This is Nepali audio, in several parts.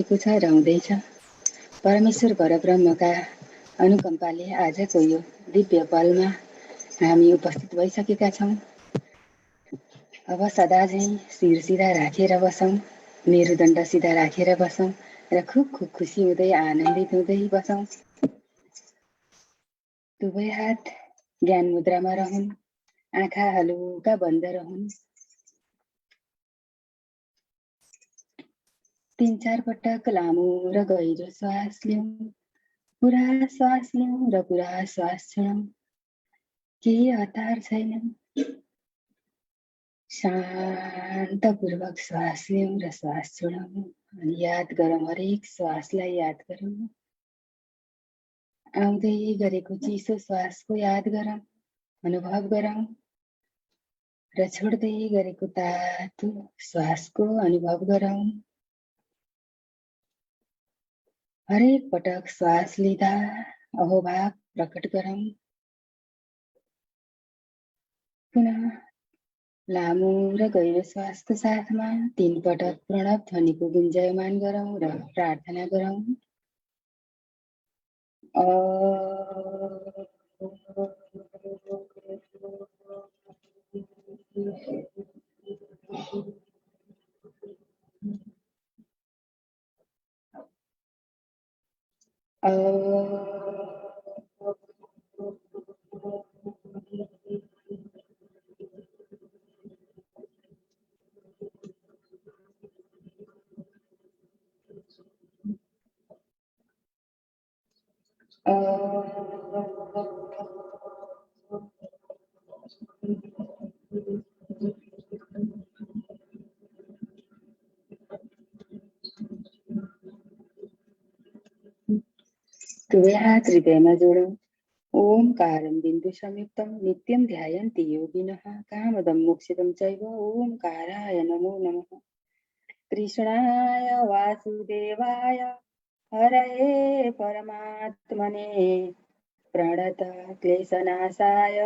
को छ र हुँदैछ। परमेश्वर परब्रह्मका अनुकम्पाले आजको यो दिव्य पलमा हामी उपस्थित भइसकेका छौँ। अब सदा झैँ शिर सिधा राखेर बसौँ, मेरुदण्ड सिधा राखेर बसौँ र खुब खुसी हुँदै आनन्दित हुँदै बसौँ। दुवै हात ज्ञान मुद्रामा रहन्, आँखा हलुका बन्द रहन्। 3-4 पटक लामो र गहिरो श्वास लिउँ, पुरा श्वास लिउँ र पुरा श्वास छोडौँ। केही हतार छैन। शान्तपूर्वक श्वास लिउँ र श्वास छोडौँ। अनि याद गरौँ, हरेक श्वासलाई याद गरौँ। आउँदै गरेको चिसो श्वासको याद गरौँ, अनुभव गरौँ र छोड्दै गरेको तातो श्वासको अनुभव गरौँ। हरेक पटक श्वास लिँदा अहोभाव प्रकट गरौँ। पुनः लामो र गहिरो श्वासको साथमा 3 पटक प्रणव ध्वनिको गुन्जायमान गरौँ र प्रार्थना गरौँ। दुवै हात हृदयमा जोडौँ। ओमकारं बिन्दु संयुक्तं नित्यं ध्यायन्ति योगिनः कामदं मोक्षदं चैव ओमकाराय नमो नमः। कृष्णाय वासुदेवाय हरये परमात्मने प्रणत क्लेशनाशाय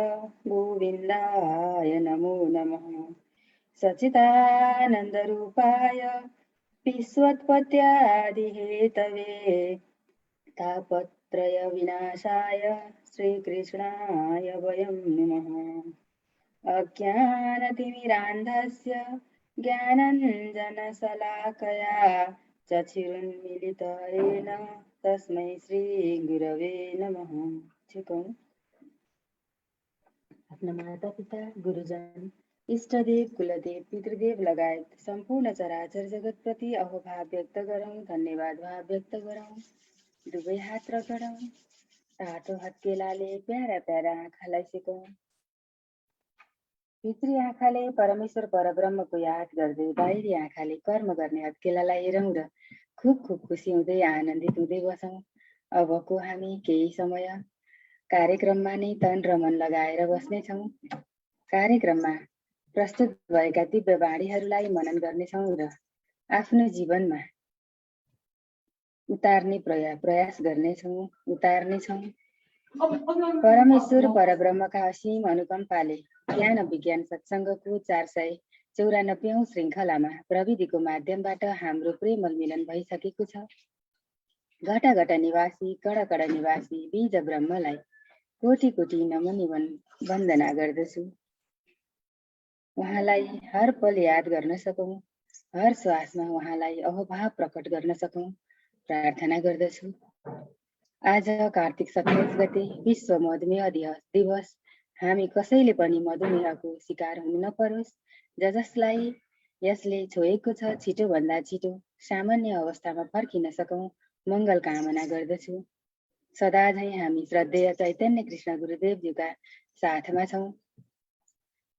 गोविन्दाय नमो नमः। सच्चिदानन्दरूपाय विश्वोत्पत्त्यादिहेतवे तापत्रय विनाशाय श्रीकृष्णाय वयं नमः। अज्ञानतिमिरान्धस्य ज्ञानाञ्जनशलाकया चक्षुरुन्मीलितेन तस्मै श्रीगुरवे नमः। आफ्ना मातापिता, गुरुजन, इष्टदेव, कुलदेव, पितृदेव लगायत सम्पूर्ण चराचर जगतप्रति अहोभाव व्यक्त गरौँ, धन्यवाद भाव व्यक्त गरौँ। दुवै हात रगडौँ। तातो हत्केलाले प्यारा प्यारा आँखालाई सेकौँ। भित्री आँखाले परमेश्वर परब्रह्मको याद गर्दै बाहिरी आँखाले कर्म गर्ने हत्केलालाई हेरौँ र खुब खुसी हुँदै आनन्दित हुँदै बसौँ। अबको हामी केही समय कार्यक्रममा नै तन र मन लगाएर बस्नेछौँ। कार्यक्रममा प्रस्तुत भएका दिव्य वाणीहरूलाई मनन गर्नेछौँ र आफ्नो जीवनमा उतार्ने प्रयास उतार्नेछौँ। परमेश्वर परब्रह्मका असीम अनुकम्पाले ज्ञान विज्ञान सत्सङ्गको 494औं श्रृङ्खलामा प्रविधिको माध्यमबाट हाम्रो प्रेमल मिलन भइसकेको छ। घटा घटा निवासी कड़ा कड़ा निवासी बीज ब्रह्मलाई कोटि कोटि नमन वन्दना गर्दछु। उहाँलाई हर पल याद गर्न सकौँ, हर श्वासमा उहाँलाई अहोभाव प्रकट गर्न सकौँ प्रार्थना गर्दछु। आज कार्तिक 27 गते विश्व मधुमेह दिवस। हामी कसैले पनि मधुमेहको शिकार हुनु नपरोस्। जसलाई यसले छोएको छ छिटोभन्दा छिटो सामान्य अवस्थामा फर्किन सकौँ मङ्गल कामना गर्दछु। सदा झैं हामी श्रद्धेय चैतन्य कृष्ण गुरुदेवज्यूका साथमा छौँ।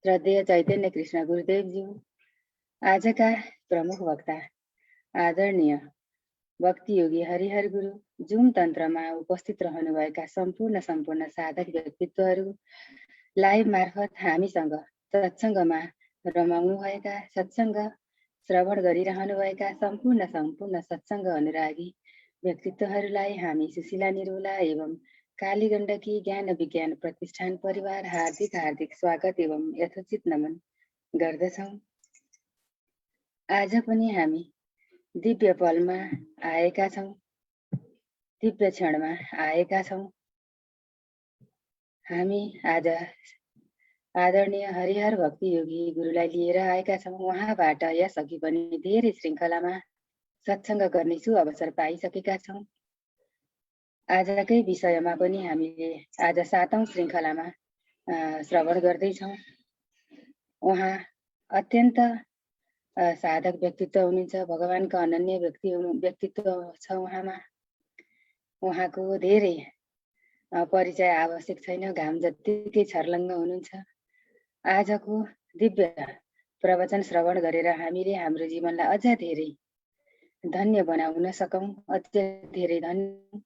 श्रद्धेय चैतन्य कृष्ण गुरुदेवज्यू आजका प्रमुख वक्ता आदरणीय भक्ति योगी हरिहर गुरु, जुम तन्त्रमा उपस्थित रहनुभएका सम्पूर्ण साधक व्यक्तित्वहरू, लाइभ मार्फत हामीसँग सत्सङ्गमा रमाउनुभएका, सत्सङ्ग श्रवण गरिरहनुभएका सम्पूर्ण सत्सङ्ग अनुरागी व्यक्तित्वहरूलाई हामी सुशीला निरोला एवं कालीगण्डकी ज्ञान विज्ञान प्रतिष्ठान परिवार हार्दिक स्वागत एवं यथोचित नमन गर्दछौँ। आज पनि हामी दिव्य पलमा आएका छौँ, दिव्य क्षणमा आएका छौँ। हामी आज आदरणीय हरिहर भक्ति योगी गुरुलाई लिएर आएका छौँ। उहाँबाट यसअघि पनि धेरै श्रृङ्खलामा सत्सङ्ग गर्ने अवसर पाइसकेका छौँ। आजकै विषयमा पनि हामीले आज 7औं श्रृङ्खलामा श्रवण गर्दैछौँ। उहाँ अत्यन्त साधक व्यक्तित्व हुनुहुन्छ, भगवानको अनन्य व्यक्तित्व छ उहाँमा। उहाँको धेरै परिचय आवश्यक छैन, घाम जत्तिकै छर्लङ्ग हुनुहुन्छ। आजको दिव्य प्रवचन श्रवण गरेर हामीले हाम्रो जीवनलाई अझ धेरै धन्य बनाउन सकौँ, अझ धेरै धन्य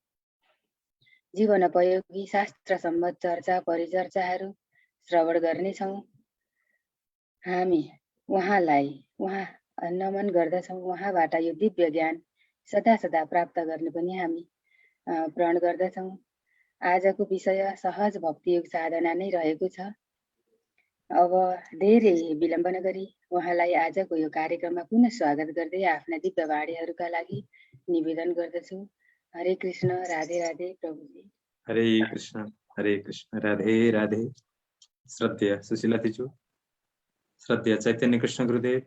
जीवनोपयोगी शास्त्र सम्बद्ध चर्चा परिचर्चाहरू श्रवण गर्नेछौँ। हामी उहाँ नमन गर्दछौँ। उहाँबाट यो दिव्य ज्ञान सदा सदा प्राप्त गर्ने पनि हामी प्रण गर्दछौँ। आजको विषय सहज भक्ति योग साधना नै रहेको छ। अब धेरै विलम्ब नगरी उहाँलाई आजको यो कार्यक्रममा पुनः स्वागत गर्दै आफ्ना दिव्य वाणीहरूका लागि निवेदन गर्दछु। हरे कृष्ण, राधे राधे प्रभुजी। हरे कृष्ण, राधे राधे। श्रद्धेय सुशीला तिजु, श्रद्धेय चैतन्य कृष्ण गुरुदेव,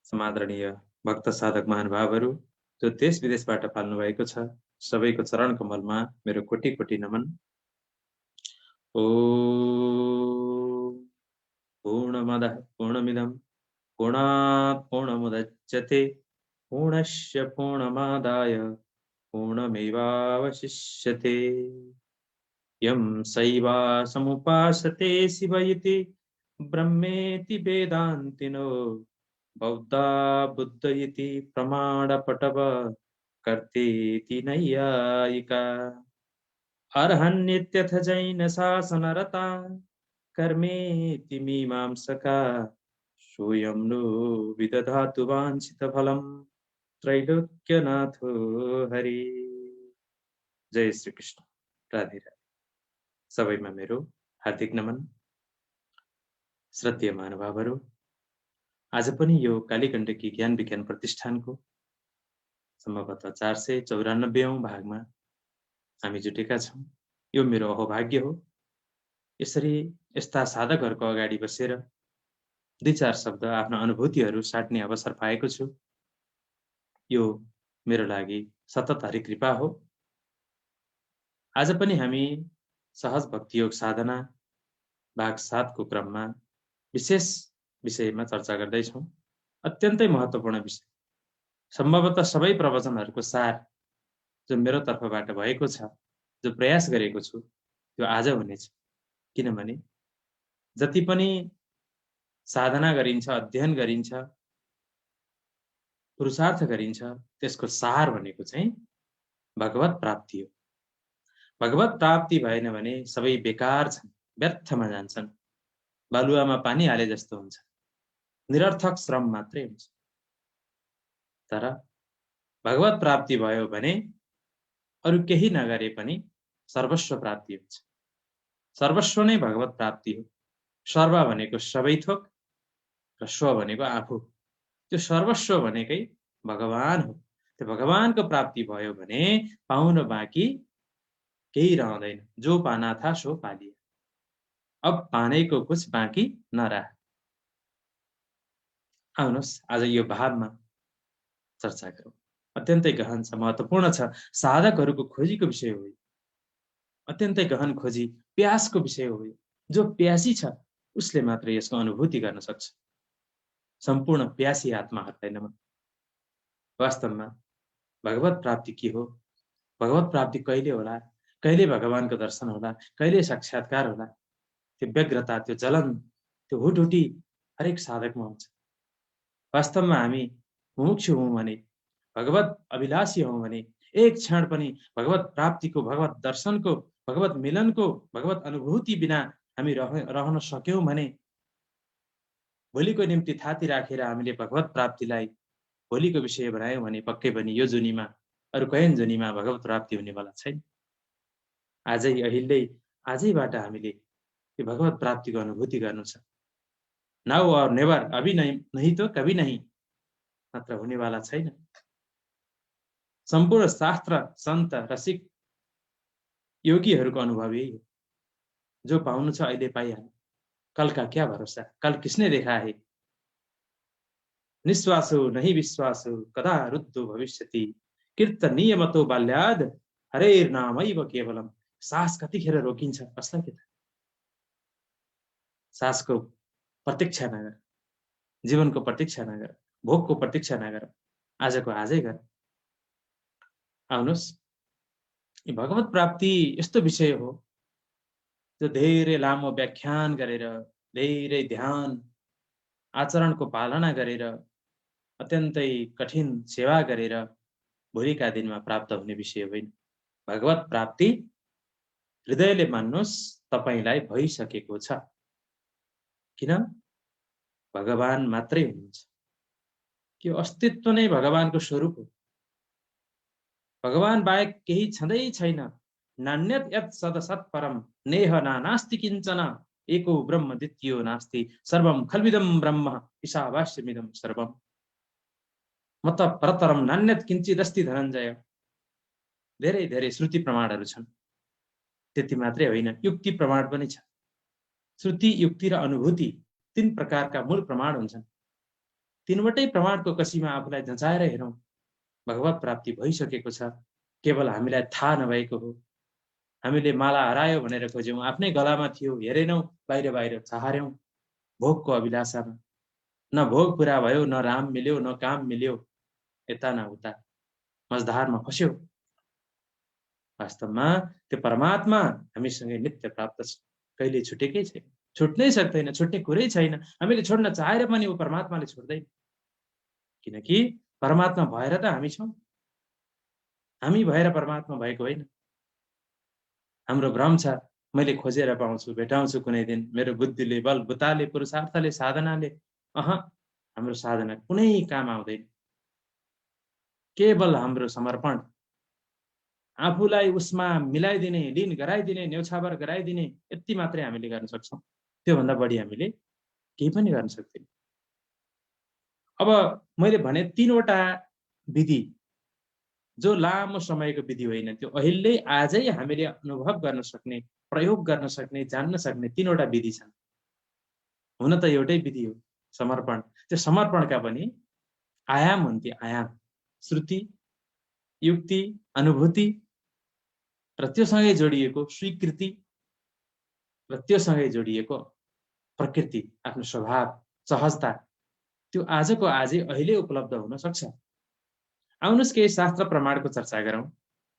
समादरणीय भक्त साधक महानुभावहरू जो देश विदेशबाट पाल्नु भएको छ, सबैको चरण कमलमा मेरो कोटि कोटि नमन। ओम पूर्णमदः पूर्णमिदं पूर्णात् पूर्णमुदच्यते पूर्णस्य पूर्णमादाय पूर्णमेवावशिष्यते। यं शैवासमुपासते शिव इति ब्रह्मेति वेदान्तिनो बौद्धा बुद्ध इति प्रमाणपटव कर्तेति नैयायिका। अर्हन्नित्यथ जैन शासनरता कर्मेति मीमांसका सोऽयं नो विदधातु वाञ्छितफलं त्रैलोक्यनाथो हरि। जय श्री कृष्ण, राधे राधे। सबैमा मेरो हार्दिक नमन। श्रद्धेय महानुभावहरू, आज पनि यो कालीगण्डकी ज्ञान विज्ञान प्रतिष्ठानको सम्भवतः 494औं भागमा हामी जुटेका छौँ। यो मेरो अहोभाग्य हो। यसरी यस्ता साधकहरूको अगाडि बसेर 2-4 शब्द आफ्ना अनुभूतिहरू साट्ने अवसर पाएको छु। यो मेरो लागि सतत हरिकृपा हो। आज पनि हामी सहज भक्ति योग साधना भाग 7 को क्रममा विशेष विषयमा चर्चा गर्दैछौँ। अत्यन्तै महत्त्वपूर्ण विषय, सम्भवतः सबै प्रवचनहरूको सार जो मेरो तर्फबाट भएको छ, जो प्रयास गरेको छु, त्यो आज हुनेछ। किनभने जति पनि साधना गरिन्छ, अध्ययन गरिन्छ, पुरुषार्थ गरिन्छ, त्यसको सार भनेको चाहिँ भगवत प्राप्ति हो। भगवत प्राप्ति भएन भने सबै बेकार छन्, व्यर्थमा जान्छन्, बालुवामा पानी हाले जस्तो हुन्छ, निरर्थक श्रम मात्रै हुन्छ। तर भगवत प्राप्ति भयो भने अरु केही नगरे पनि सर्वस्व प्राप्ति हुन्छ। सर्वस्व नै भगवत प्राप्ति हो। सर्व भनेको सबै थोक र स्व भनेको आफू। त्यो सर्वस्व भनेकै भगवान हो। त्यो भगवानको प्राप्ति भयो भने पाउन बाँकी केही रहँदैन। जो पाना था सो पा लिया, अब पाने को कुछ बाँकी नरहा। आउनुहोस् आज यो भावमा चर्चा गरौँ। अत्यन्तै गहन छ, महत्त्वपूर्ण छ, साधकहरूको खोजीको विषय हो। अत्यन्तै गहन खोजी, प्यासको विषय हो। जो प्यासी छ उसले मात्र यसको अनुभूति गर्न सक्छ। सम्पूर्ण प्यासी आत्माहरूलाई नमन। वास्तवमा भगवत प्राप्ति के हो? भगवत प्राप्ति कहिले होला? कहिले भगवानको दर्शन होला? कहिले साक्षात्कार होला? त्यो व्यग्रता, त्यो जलन, त्यो हुटहुटी हरेक साधकमा हुन्छ। वास्तवमा हामी मुमुक्षु हौँ भने, भगवत अभिलाषी हौँ भने एक क्षण पनि भगवत प्राप्तिको, भगवत दर्शनको, भगवत मिलनको, भगवत अनुभूति बिना हामी रहन सक्यौँ भने भोलिको निम्ति थाती राखेर हामीले भगवत प्राप्तिलाई भोलिको विषय बनायौँ भने पक्कै पनि यो जुनीमा अरु कैयन जुनीमा भगवत प्राप्ति हुनेवाला छैन। आजै अहिले आजैबाट हामीले यो भगवत प्राप्तिको अनुभूति गर्नु छ। नाउ और नेभर, अभी नहीं तो कभी नहीं, मात्र हुनेवाला छैन। सम्पूर्ण शास्त्र सन्त रसिक योगीहरूको अनुभव यही हो। जो पाउनु छ अहिले पाइहाल्यो, कल का क्या भरोसा, कल किसने देखा है। निश्वासो नहीं विश्वासो कदा रुद्धो भविष्यति, कीर्तनीयमतो बाल्याद हरेर नामैव केवलम। सास कतिखेर रोकिन्छ कसलाई के थाहा। सासको प्रतीक्षा नगर, जीवनको प्रतीक्षा नगर, भोकको प्रतीक्षा नगर, आजको आजै गर। आउनुहोस्, भगवत प्राप्ति यस्तो विषय हो जो धेरै लामो व्याख्यान गरेर, धेरै ध्यान आचरणको पालना गरेर, अत्यन्तै कठिन सेवा गरेर भोलिका दिनमा प्राप्त हुने विषय होइन। भगवत प्राप्ति हृदयले मान्नुहोस् तपाईलाई भइसकेको छ। किन? भगवान मात्रै हुनुहुन्छ। त्यो अस्तित्व नै भगवानको स्वरूप हो। भगवान बाहेक केही छँदै छैन। नान्यत यत् सदसत् परम नेह नास्ति किञ्चन एको ब्रह्म द्वितीयो नास्ति सर्वम खल्विदम ब्रह्म ईशावास्यमिदं सर्वम। म त परतरम नान्यत किञ्चिदस्ति धनञ्जय। धेरै धेरै श्रुति प्रमाणहरू छन्। त्यति मात्रै होइन, युक्ति प्रमाण पनि छ। श्रुति, युक्ति र अनुभूति तीन प्रकारका मूल प्रमाण हुन्छन्। तीनवटै प्रमाणको कसीमा आफूलाई जचाएर हेरौँ, भगवत प्राप्ति भइसकेको छ। केवल हामीलाई थाहा नभएको हो। हामीले माला हरायो भनेर खोज्यौँ, आफ्नै गलामा थियो, हेरेनौँ, बाहिर बाहिर छहार्यौँ भोगको अभिलाषामा। न भोग पुरा भयो, न राम मिल्यो, न काम मिल्यो, यता न उता मझधारमा फस्यो। वास्तवमा त्यो परमात्मा हामीसँगै नित्य प्राप्त छ, कहिले छुटेकै छैन, छुट्नै सक्दैन, छुट्ने कुरै छैन। हामीले छोड्न चाहेर पनि ऊ परमात्माले छोड्दैन, किनकि परमात्मा भएर त हामी छौँ, हामी भएर परमात्मा भएको होइन। हाम्रो भ्रम छ, मैले खोजेर पाउँछु, भेटाउँछु कुनै दिन, मेरो बुद्धिले, बल बुताले, पुरुषार्थले, साधनाले। हाम्रो साधना कुनै काम आउँदैन। केवल हाम्रो समर्पण, आफूलाई उसमा मिलाइदिने, लीन गराइदिने, न्यौछावर गराइदिने, यति मात्रै हामीले गर्न सक्छौँ। त्योभन्दा बढी हामीले केही पनि गर्न सक्दैनौँ। अब मैले भने तीनवटा विधि, जो लामो समयको विधि होइन, त्यो अहिले आजै हामीले अनुभव गर्न सक्ने, प्रयोग गर्न सक्ने, जान्न सक्ने तीनवटा विधि छन्। हुन त एउटै विधि हो, समर्पण। त्यो समर्पणका पनि आयाम हुन्। ती आयाम श्रुति, युक्ति, अनुभूति र त्योसँगै जोडिएको स्वीकृति र त्योसँगै जोडिएको प्रकृति, आफ्नो स्वभाव, सहजता, त्यो आजको आजै अहिले उपलब्ध हुन सक्छ। आउनुहोस् केही शास्त्र प्रमाणको चर्चा गरौँ।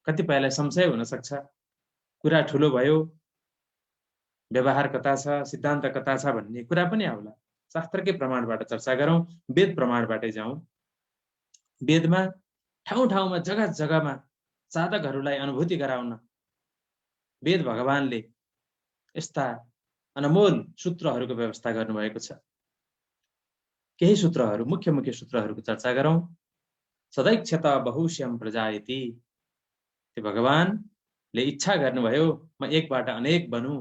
कतिपयलाई संशय हुन सक्छ, कुरा ठुलो भयो, व्यवहार कता छ, सिद्धान्त कता छ भन्ने कुरा पनि आउला। शास्त्रकै प्रमाणबाट चर्चा गरौँ, वेद प्रमाणबाटै जाउँ। वेदमा ठाउँ ठाउँमा, जग्गा जग्गामा साधकहरूलाई अनुभूति गराउन वेद भगवानले यस्ता अनमोल सूत्रहरूको व्यवस्था गर्नुभएको छ। केही सूत्रहरू, मुख्य मुख्य सूत्रहरूको चर्चा गरौँ। सदैक्षत बहुश्यम प्रजायति, त्यो भगवानले इच्छा गर्नुभयो म एकबाट अनेक बनूँ,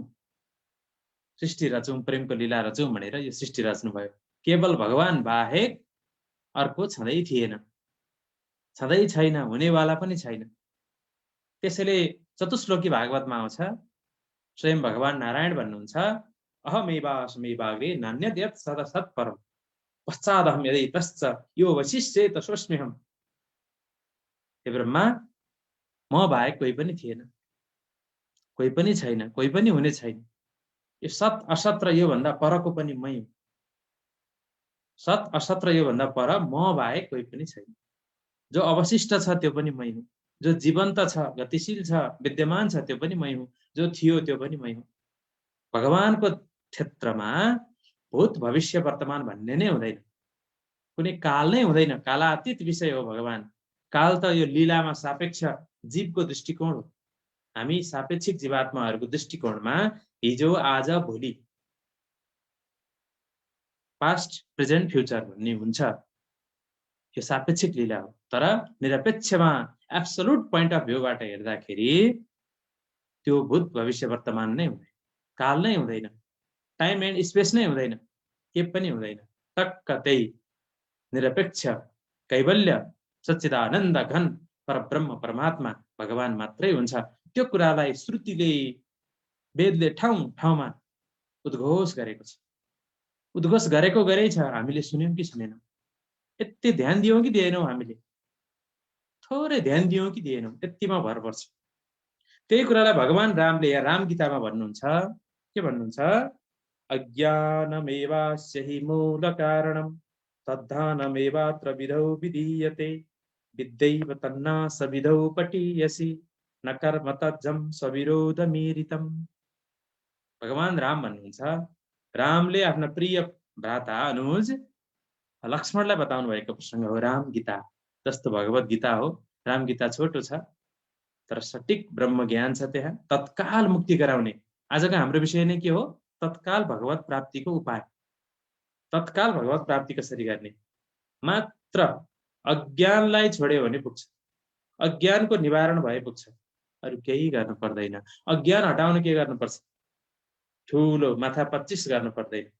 सृष्टि रचौँ, प्रेमको लीला रचौँ भनेर यो सृष्टि रच्नुभयो। केवल भगवान बाहेक अर्को छँदै थिएन, छँदै छैन, हुनेवाला पनि छैन। त्यसैले चतुश्लोकी भागवतमा आउँछ, स्वयं भगवान नारायण भन्नुहुन्छ, अहमेवास्मेवाग्रे नान्यत् यत् सदसत् परम पश्चादहं यदि तश्च यो वशिष्येत सोऽस्म्यहम्। हे ब्रह्मा, म बाहेक कोही पनि थिएन, कोही पनि छैन, कोही पनि हुने छैन। यो सत असत र योभन्दा परको पनि मै हुँ। सत असत र योभन्दा पर म बाहेक कोही पनि छैन। जो अवशिष्ट छ त्यो पनि मै हुँ, जो जीवन्त छ, गतिशील छ, विद्यमान छ, त्यो पनि मै हुँ, जो थियो त्यो पनि मै हुँ। भगवानको क्षेत्रमा भूत भविष्य वर्तमान भन्ने नै हुँदैन, कुनै काल नै हुँदैन। कालातीत विषय हो भगवान। काल त यो लीलामा सापेक्ष जीवको दृष्टिकोण हो। हामी सापेक्षिक जीवात्माहरूको दृष्टिकोणमा हिजो, आज, भोलि, पास्ट, प्रेजेन्ट, फ्युचर भन्ने हुन्छ। यो सापेक्षिक लीला हो। तर निरपेक्षमा, एब्सोल्युट पोइन्ट अफ भ्यूबाट हेर्दाखेरि त्यो भूत भविष्य वर्तमान नै हुँदैन, काल नै हुँदैन, टाइम एन्ड स्पेस नै हुँदैन, के पनि हुँदैन। टक्क त्यही निरपेक्ष कैवल्य सच्चिदानन्द घन परब्रह्म परमात्मा भगवान मात्रै हुन्छ। त्यो कुरालाई श्रुतिले वेदले ठाउँ ठाउँमा उद्घोष गरेको छ। उद्घोष गरेको गरै छ, हामीले सुन्यौँ कि सुनेनौँ? यति ध्यान दियौँ कि दिएनौँ? हामीले थोरै ध्यान दियौँ कि दिएनौँ? यतिमा भर पर्छ। त्यही कुरालाई भगवान रामले या राम गीतामा भन्नुहुन्छ। के भन्नुहुन्छ? अज्ञानमेवास्य हि मूल कारणं तद्धानमेवात्र विधौ विधीयते विद्यैव तन्ना सविधौ पठीयसि न कर्म तज्जं सविरोधमीरितम्। भगवान राम भन्नुहुन्छ, रामले आफ्ना प्रिय भ्राता अनुज लक्ष्मणलाई बताउनु भएको प्रसङ्ग हो राम गीता। जस्तो भगवत गीता हो, राम गीता छोटो छ तर सटिक ब्रह्म ज्ञान छ त्यहाँ। तत्काल मुक्ति गराउने। आजको हाम्रो विषय नै के हो? तत्काल भगवत प्राप्तिको उपाय। तत्काल भगवत प्राप्ति कसरी गर्ने? मात्र अज्ञानलाई छोड्यो भने पुग्छ। अज्ञानको निवारण भए पुग्छ, अरू केही गर्नु पर्दैन। अज्ञान हटाउन के गर्नुपर्छ? ठुलो माथा 25 गर्नु पर्दैन।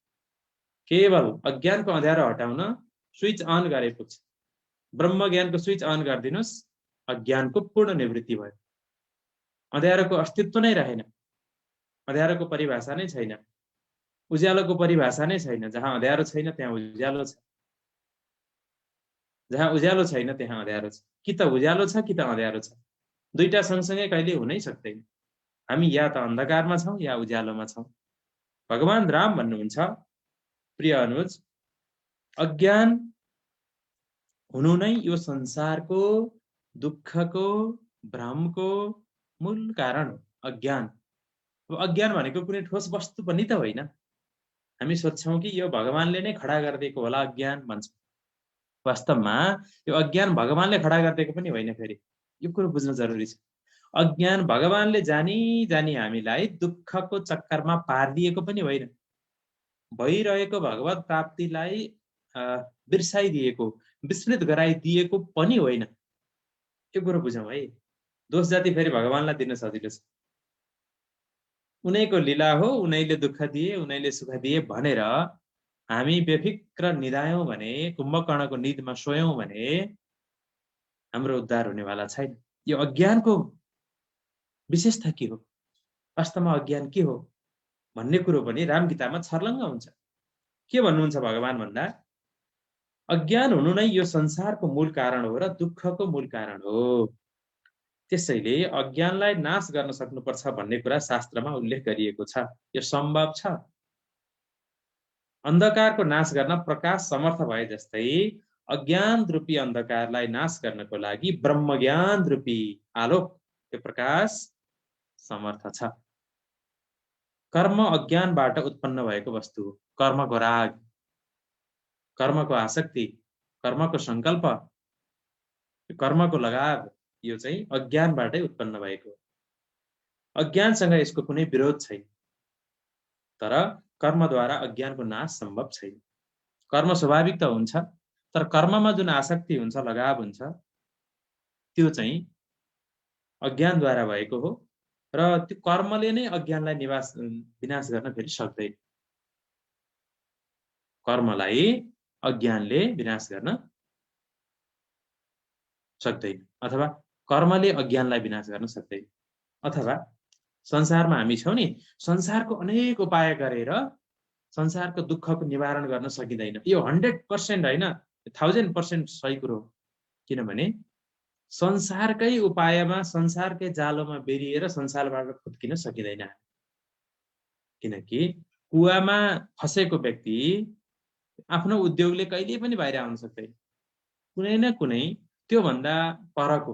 केवल अज्ञानको अँध्यारो हटाउन स्विच अन गरे पुग्छ। ब्रह्म ज्ञानको स्विच अन गरिदिनुस्, अज्ञानको पूर्ण निवृत्ति भयो। अँध्यारोको अस्तित्व नै रहेन, अँध्यारोको परिभाषा नै छैन, उज्यालोको परिभाषा नै छैन। जहाँ अँध्यारो छैन त्यहाँ उज्यालो छ, जहाँ उज्यालो छैन त्यहाँ अँध्यारो छ। कि त उज्यालो छ कि त अँध्यारो छ, दुईटा सँगसँगै कहिले हुनै सक्दैन। हामी या त अन्धकारमा छौँ या उज्यालोमा छौँ। भगवान राम भन्नुहुन्छ, प्रिय अनुज, अज्ञान हुनु नै यो संसारको दुःखको भ्रमको मूल कारण हो। अज्ञान। अब अज्ञान भनेको कुनै ठोस वस्तु पनि त होइन। हामी सोच्छौँ कि यो भगवानले नै खडा गरिदिएको होला अज्ञान भन्छौँ। वास्तवमा यो अज्ञान भगवानले खडा गरिदिएको पनि होइन। फेरि यो कुरो बुझ्न जरुरी छ। अज्ञान भगवानले जानी जानी हामीलाई दुःखको चक्करमा पारिदिएको पनि होइन। भइरहेको भगवत प्राप्तिलाई बिर्साइदिएको, विस्मृत गराइदिएको पनि होइन। यो कुरो बुझौँ है। दोष जाति फेरि भगवानलाई दिन सजिलो छ। उनैको लीला हो, उनैले दुःख दिए, उनैले सुख दिए भनेर हामी बेफिक्र निधायौँ भने, कुम्भकर्णको निदमा सोयौँ भने हाम्रो उद्धार हुनेवाला छैन। यो अज्ञानको विशेषता के हो, वास्तवमा अज्ञान के हो भन्ने कुरो पनि राम गीतामा छर्लङ्ग हुन्छ। के भन्नुहुन्छ भगवान भन्दा, अज्ञान हुनु नै यो संसारको मूल कारण हो र दुःखको मूल कारण हो। त्यसैले अज्ञानलाई नाश गर्न सक्नुपर्छ भन्ने कुरा शास्त्रमा उल्लेख गरिएको छ। यो सम्भव छ। अन्धकारको नाश गर्न प्रकाश समर्थ भए जस्तै अज्ञान रूपी अन्धकारलाई नाश गर्नको लागि ब्रह्मज्ञान रूपी आलोक, त्यो प्रकाश समर्थ छ। कर्म अज्ञानबाट उत्पन्न भएको वस्तु हो। कर्मको राग, कर्मको आसक्ति, कर्मको संकल्प, कर्मको लगाव, यो चाहिँ अज्ञानबाटै उत्पन्न भएको। अज्ञानसँग यसको कुनै विरोध छैन, तर कर्मद्वारा अज्ञानको नाश सम्भव छैन। कर्म स्वाभाविक त हुन्छ, तर कर्ममा जुन आसक्ति हुन्छ, लगाव हुन्छ, त्यो चाहिँ अज्ञानद्वारा भएको हो र त्यो कर्मले नै अज्ञानलाई विनाश गर्न फेरि सक्दैन। कर्मलाई अज्ञानले विनाश गर्न सक्दैन, अथवा कर्मले अज्ञानलाई विनाश गर्न सक्दैन। अथवा संसारमा हामी छौँ नि, संसारको अनेक उपाय गरेर संसारको दुःखको निवारण गर्न सकिँदैन। यो 100% होइन, 1000% सही कुरो हो। किनभने संसारकै उपायमा, संसारकै जालोमा बेरिएर संसारबाट फुत्किन सकिँदैन। किनकि कुवामा फसेको व्यक्ति आफ्नो उद्योगले कहिले पनि बाहिर आउन सक्दैन। कुनै न कुनै त्योभन्दा परको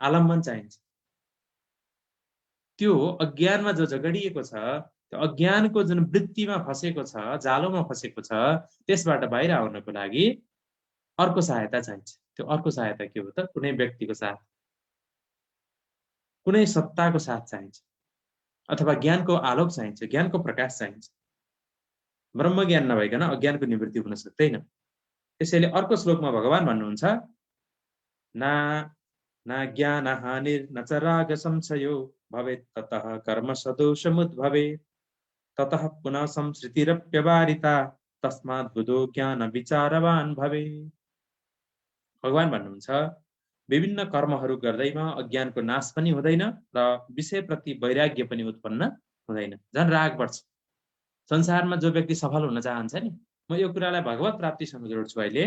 आलम्बन चाहिन्छ। त्यो अज्ञानमा जो झगडिएको छ, त्यो अज्ञानको जुन वृत्तिमा फसेको छ, जालोमा फसेको छ, त्यसबाट बाहिर आउनको लागि अर्को सहायता चाहिन्छ। त्यो अर्को सहायता के हो त? कुनै व्यक्तिको साथ, कुनै सत्ताको साथ चाहिन्छ, अथवा ज्ञानको आलोक चाहिन्छ, ज्ञानको प्रकाश चाहिन्छ। ब्रह्म ज्ञान नभइकन अज्ञानको निवृत्ति हुन सक्दैन। त्यसैले अर्को श्लोकमा भगवान भन्नुहुन्छ, न ज्ञान हानिर न च राग संशयो भवेत् ततः कर्म सदोषमुद्भवेत् ततः पुनः संसृतिरप्यवारिता तस्मात् बुधो ज्ञान विचारवान भवेत्। भगवान भन्नुहुन्छ, विभिन्न कर्महरू गर्दैमा अज्ञानको नाश पनि हुँदैन र विषयप्रति वैराग्य पनि उत्पन्न हुँदैन। झन् राग बढ्छ। संसारमा जो व्यक्ति सफल हुन चाहन्छ नि, म यो कुरालाई भगवत प्राप्तिसँग जोड्छु अहिले।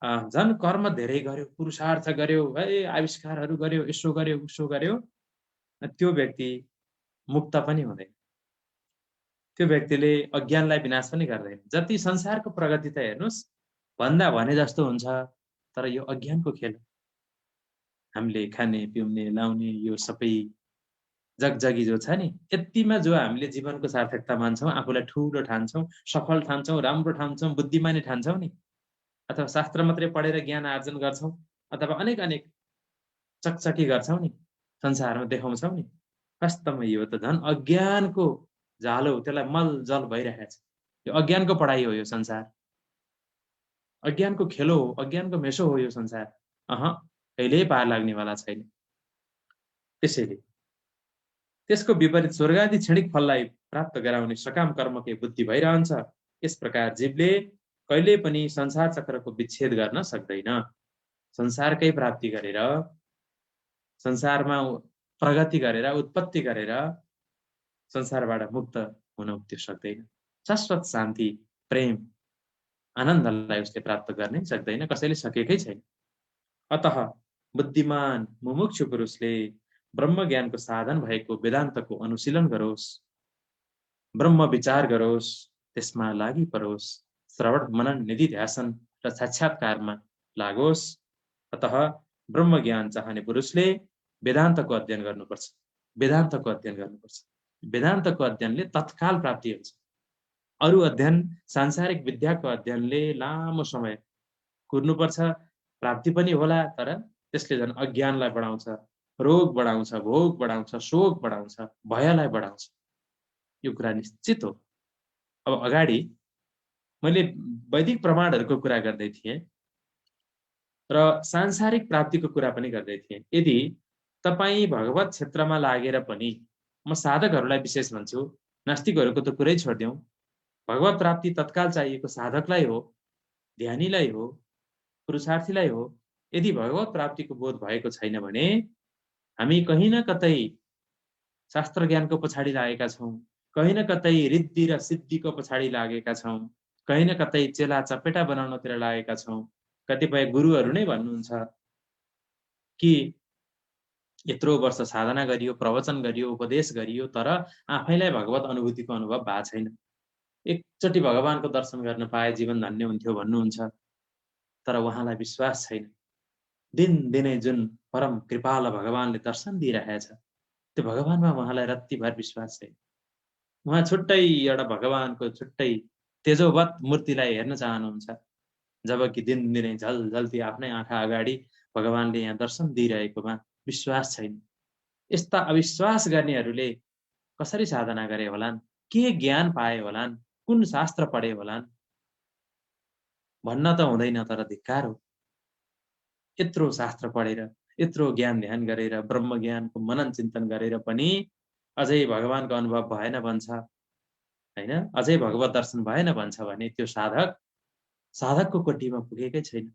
झन् कर्म धेरै गर्यो, पुरुषार्थ गर्यो, है आविष्कारहरू गर्यो, यसो गर्यो उसो गर्यो, त्यो व्यक्ति मुक्त पनि हुँदैन। त्यो व्यक्तिले अज्ञानलाई विनाश पनि गर्दैन। जति संसारको प्रगति त हेर्नुहोस् भन्दा भने जस्तो हुन्छ, तर यो अज्ञानको खेल। हामीले खाने पिउने लाउने यो सबै जगजगी जो छ नि, यतिमा जो हामीले जीवनको सार्थकता मान्छौँ, आफूलाई ठुलो ठान्छौँ, सफल ठान्छौँ, राम्रो ठान्छौँ, बुद्धिमानी ठान्छौँ नि, अथवा शास्त्र मात्रै पढेर ज्ञान आर्जन गर्छौँ, अथवा अनेक अनेक चकचकी गर्छौँ नि, संसारमा देखाउँछौँ नि, वास्तवमा यो त झन् अज्ञानको जालो, त्यसलाई मलजल भइरहेको छ। यो अज्ञानको पढाइ हो यो संसार, अज्ञानको खेलो हो, अज्ञानको मेसो हो यो संसार। कहिल्यै पार लाग्नेवाला छैन। त्यसैले त्यसको विपरीत स्वर्गादि क्षणिक फललाई प्राप्त गराउने सकाम कर्मकै बुद्धि भइरहन्छ। यस प्रकार जीवले कहिल्यै पनि संसार चक्रको विच्छेद गर्न सक्दैन। संसारकै प्राप्ति गरेर, संसारमा प्रगति गरेर, उत्पत्ति गरेर संसारबाट मुक्त हुन त्यो सक्दैन। शाश्वत शान्ति, प्रेम, आनन्दलाई उसले प्राप्त गर्नै सक्दैन, कसैले सकेकै छैन। अतः बुद्धिमान मुमुक्षु पुरुषले ब्रह्म ज्ञानको साधन भएको वेदान्तको अनुशीलन गरोस्, ब्रह्म विचार गरोस्, त्यसमा लागि परोस्, श्रवण मनन निधि ध्यासन र साक्षात्कारमा लागोस्। अतः ब्रह्म ज्ञान चाहने पुरुषले वेदान्तको अध्ययन गर्नुपर्छ। वेदान्तको अध्ययन गर्नुपर्छ। वेदान्तको अध्ययनले तत्काल प्राप्ति हुन्छ। अरू अध्ययन, सांसारिक विद्याको अध्ययनले लामो समय कुर्नुपर्छ, प्राप्ति पनि होला, तर त्यसले झन् अज्ञानलाई बढाउँछ, रोग बढाउँछ, भोग बढाउँछ, शोक बढाउँछ, भयलाई बढाउँछ। यो कुरा निश्चित हो। अब अगाडि मैले वैदिक प्रमाणहरूको कुरा गर्दै थिएँ र सांसारिक प्राप्तिको कुरा पनि गर्दै थिएँ। यदि तपाईँ भगवत क्षेत्रमा लागेर पनि, म साधकहरूलाई विशेष भन्छु, नास्तिकहरूको त कुरै छोडिदिउँ, भगवत प्राप्ति तत्काल चाहिएको साधकलाई हो, ध्यानीलाई हो, पुरुषार्थीलाई हो। यदि भगवत प्राप्तिको बोध भएको छैन भने हामी कहीँ न कतै शास्त्र ज्ञानको पछाडि लागेका छौँ, कहीँ न कतै रिद्धि र सिद्धिको पछाडि लागेका छौँ, कहीँ न कतै चेला चपेटा बनाउनतिर लागेका छौँ। कतिपय गुरुहरू नै भन्नुहुन्छ कि यत्रो वर्ष साधना गरियो, प्रवचन गरियो, उपदेश गरियो, तर आफैलाई भगवत अनुभूतिको अनुभव भएको छैन। एकचोटि भगवानको दर्शन गर्न पाए जीवन धन्य हुन्थ्यो भन्नुहुन्छ, तर उहाँलाई विश्वास छैन। दिनदिनै जुन परम कृपाल भगवानले दर्शन दिइरहेछ, त्यो भगवानमा उहाँलाई रत्तिभर विश्वास छैन। उहाँ छुट्टै एउटा भगवानको छुट्टै तेजोवत मूर्तिलाई हेर्न चाहनुहुन्छ, जबकि दिनदिनै झलझल्ती आफ्नै आँखा अगाडि भगवानले यहाँ दर्शन दिइरहेकोमा विश्वास छैन। यस्ता अविश्वास गर्नेहरूले कसरी साधना गरे होलान्, के ज्ञान पाए होलान्, कुन शास्त्र पढे होलान् भन्न त हुँदैन, तर धिक्कार हो। यत्रो शास्त्र पढेर, यत्रो ज्ञान ध्यान गरेर, ब्रह्म ज्ञानको मनन चिन्तन गरेर पनि अझै भगवानको अनुभव भएन भन्छ हैन, अझै भगवत दर्शन भएन भन्छ भने त्यो साधकको कोटीमा पुगेकै छैन।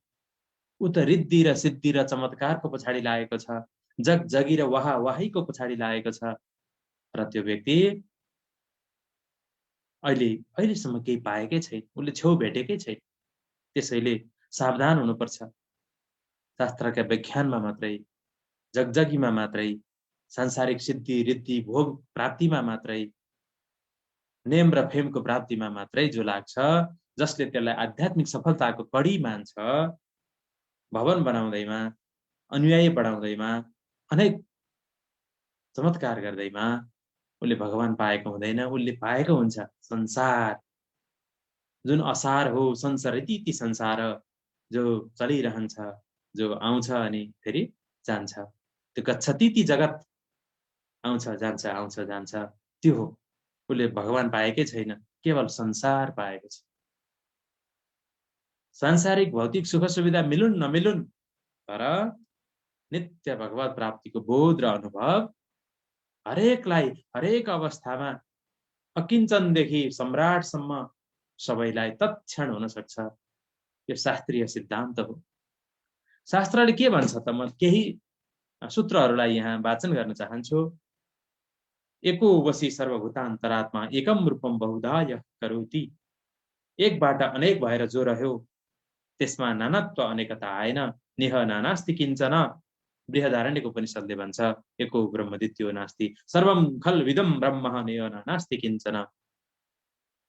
ऊ त रिद्धि र सिद्धि र चमत्कारको पछाडि लागेको छ, जगजगी र वाहावाहीको पछाडि लागेको छ, र त्यो व्यक्ति अहिलेसम्म केही पाएकै छैन, उसले छेउ भेटेकै छैन। त्यसैले सावधान हुनुपर्छ। शास्त्रका व्याख्यानमा मात्रै, जगजगीमा मात्रै, सांसारिक सिद्धि रिद्धि भोग प्राप्तिमा मात्रै, नेम र फेमको प्राप्तिमा मात्रै जो लाग्छ, जसले त्यसलाई आध्यात्मिक सफलताको कडी मान्छ, भवन बनाउँदैमा, अनुयायी बढाउँदैमा, अनेक चमत्कार गर्दैमा उसले भगवान पाएको हुँदैन। उसले पाएको हुन्छ संसार, जुन असार हो, संसार यति संसार जो चलिरहन्छ, जो आउँछ अनि फेरि जान्छ, त्यो गच्छति जगत, आउँछ जान्छ, आउँछ जान्छ, त्यो हो। उसले भगवान पाएकै छैन, केवल संसार पाएको छ। सांसारिक भौतिक सुख सुविधा मिलुन् नमिलुन्, तर नित्य भगवत प्राप्तिको बोध र अनुभव हरेकलाई हरेक अवस्थामा, अकिञ्चनदेखि सम्राटसम्म सबैलाई तत्क्षण हुन सक्छ। यो शास्त्रीय सिद्धान्त हो। शास्त्रले के भन्छ त म केही सूत्रहरूलाई यहाँ वाचन गर्न चाहन्छु। एको वशी सर्वभूतान्तरात्मा एकम रूपम बहुधाय करोति। एकबाट अनेक भएर जो रह्यो त्यसमा नानात्व अनेकता आएन। नेह नानास्ति किञ्चन। बृहदारण्यक उपनिषदले भन्छ एको ब्रह्म द्वितीयो नास्ति सर्वम खल्विदम ब्रह्म नेह नानास्ति किञ्चन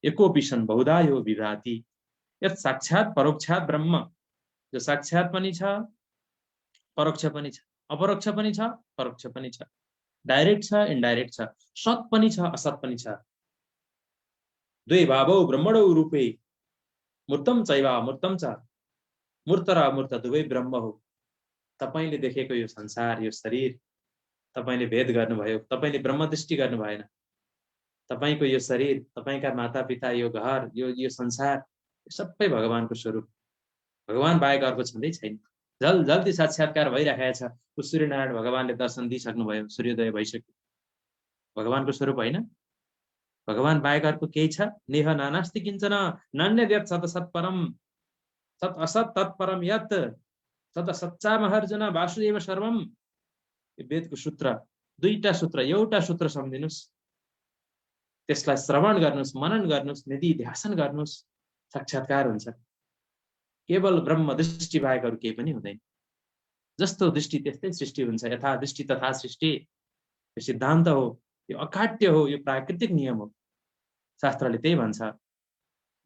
एकोपि सन् बहुधायो विभाति। यत् साक्षात् परोक्षात् ब्रह्म, जो साक्षात् पनि छ परोक्ष पनि छ, अपरोक्ष पनि छ परोक्ष पनि छ, डाइरेक्ट छ इनडाइरेक्ट छ, सत पनि छ असत पनि छ। द्वै भावौ ब्रह्मणौ रूपे मूर्तम चैवा मूर्तम छ। मूर्त र अमूर्त दुवै ब्रह्म हो। तपाईले देखेको यो संसार, यो शरीर तपाईले भेद गर्नुभयो, तपाईले ब्रह्मदृष्टि गर्नु भएन। तपाईको यो शरीर, तपाईका मातापिता, यो घर, यो संसार सबै भगवानको स्वरूप। भगवान बाहेक अर्को छँदै छैन। जल्दी साक्षात्कार भइरहेको छ। सूर्यनारायण भगवानले दर्शन दिइसक्नुभयो, सूर्योदय भइसक्यो। भगवानको स्वरूप होइन। भगवान बाहेक अर्को केही छ? नेह नानास्ति किञ्चन नान्यद्यत् सत् सत्परम सत् असत् तत्परम यत् सत् सच्चामहर्जुन वासुदेव सर्वम। यो वेदको सूत्र, दुईटा सूत्र, एउटा सूत्र सम्झिनुस्, त्यसलाई श्रवण गर्नुस्, मनन गर्नुस्, निधि ध्यासन गर्नुस्, साक्षात्कार हुन्छ। केवल ब्रह्म दृष्टि बाहेक अरू केही पनि हुँदैन। जस्तो दृष्टि त्यस्तै सृष्टि हुन्छ। यथा दृष्टि तथा सृष्टि, यो सिद्धान्त हो, यो अकाट्य हो, यो प्राकृतिक नियम हो। शास्त्रले त्यही भन्छ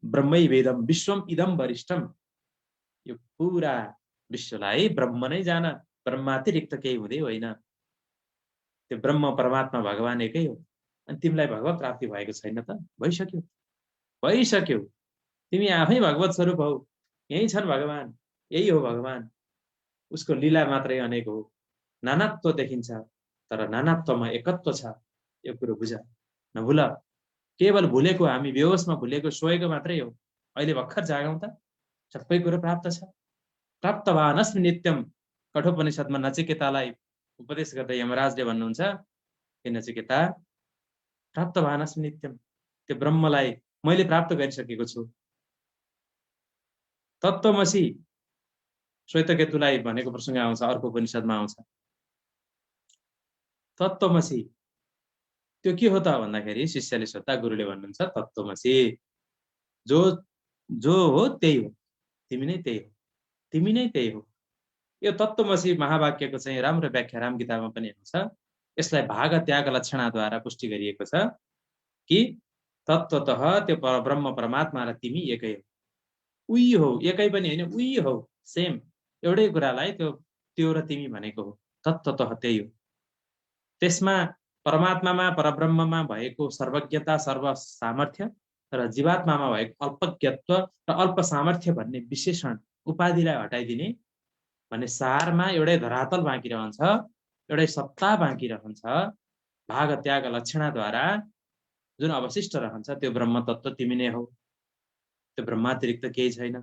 ब्रह्मै वेदम विश्वम इदम वरिष्ठम। यो पुरा विश्वलाई ब्रह्म नै जान, ब्रह्मातिरिक्त केही हुँदै होइन। त्यो ब्रह्म परमात्मा भगवान एकै हो। अनि तिमीलाई भगवत प्राप्ति भएको छैन त? भइसक्यो, भइसक्यो। तिमी आफै भगवत स्वरूप हौ। यही छन् भगवान, यही हो भगवान। उसको लीला मात्रै अनेक हो। नानात्व देखिन्छ तर नानात्वमा एकत्व छ। यो कुरो बुझ, नभुल। केवल भुलेको, हामी बेहोसमा भुलेको, सोएको मात्रै हो। अहिले भर्खर जागौँ त, सबै कुरो प्राप्त छ। प्राप्तवानस्मि नित्यम। कठोपनिषदमा नचिकेतालाई उपदेश गर्दै यमराजले भन्नुहुन्छ, हे नचिकेता, प्राप्तवानस्मि नित्यम। त्यो ब्रह्मलाई मैले प्राप्त गरिसकेको छु। तत्त्वमसि श्वेतकेतुलाई भनेको प्रसङ्ग आउँछ, अर्को उपनिषदमा आउँछ। तत्त्वमसि त्यो के हो त भन्दाखेरि शिष्यले सोध्दा गुरुले भन्नुहुन्छ तत्त्वमसि, जो जो हो त्यही हो, तिमी नै त्यही हो, तिमी नै त्यही हो। यो तत्त्वमसि महावाक्यको चाहिँ राम्रो व्याख्या राम गीतामा पनि आउँछ। यसलाई भाग त्याग लक्षणाद्वारा पुष्टि गरिएको छ कि तत्त्वतः त्यो ब्रह्म परमात्मा र तिमी एकै हो। उही हो, एकै पनि होइन, उही हो, सेम। एउटै कुरालाई त्यो र तिमी भनेको हो। तत्त्वतः त्यही हो। त्यसमा परमात्मामा, परब्रह्ममा भएको सर्वज्ञता, सर्व सामर्थ्य र जीवात्मामा भएको अल्पज्ञत्व र अल्प सामर्थ्य भन्ने विशेषण उपाधिलाई हटाइदिने भने सारमा एउटै धरातल बाँकी रहन्छ, एउटै सत्ता बाँकी रहन्छ। भाग त्याग लक्षणाद्वारा जुन अवशिष्ट रहन्छ त्यो ब्रह्म तत्त्व तिमी नै हो। त्यो ब्रह्मातिरिक्त केही छैन।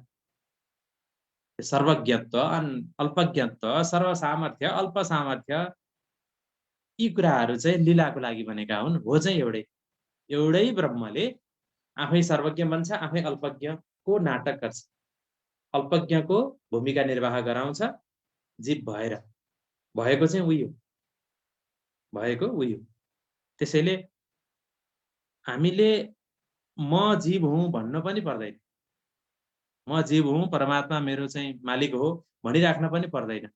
सर्वज्ञत्व, अल्पज्ञत्व, सर्व सामर्थ्य, अल्प सामर्थ्य, यी कुराहरू चाहिँ लीलाको लागि भनेका हुन्। हो चाहिँ एउटै ब्रह्मले आफै सर्वज्ञ बन्छ, आफै अल्पज्ञको नाटक गर्छ, अल्पज्ञको भूमिका निर्वाह गराउँछ जीव भएर। भएको चाहिँ उही हो, भएको उही हो। त्यसैले हामीले म जीव हुँ भन्न पनि पर्दैन। म जीव हुँ, परमात्मा मेरो चाहिँ मालिक हो भनिराख्न पनि पर्दैन।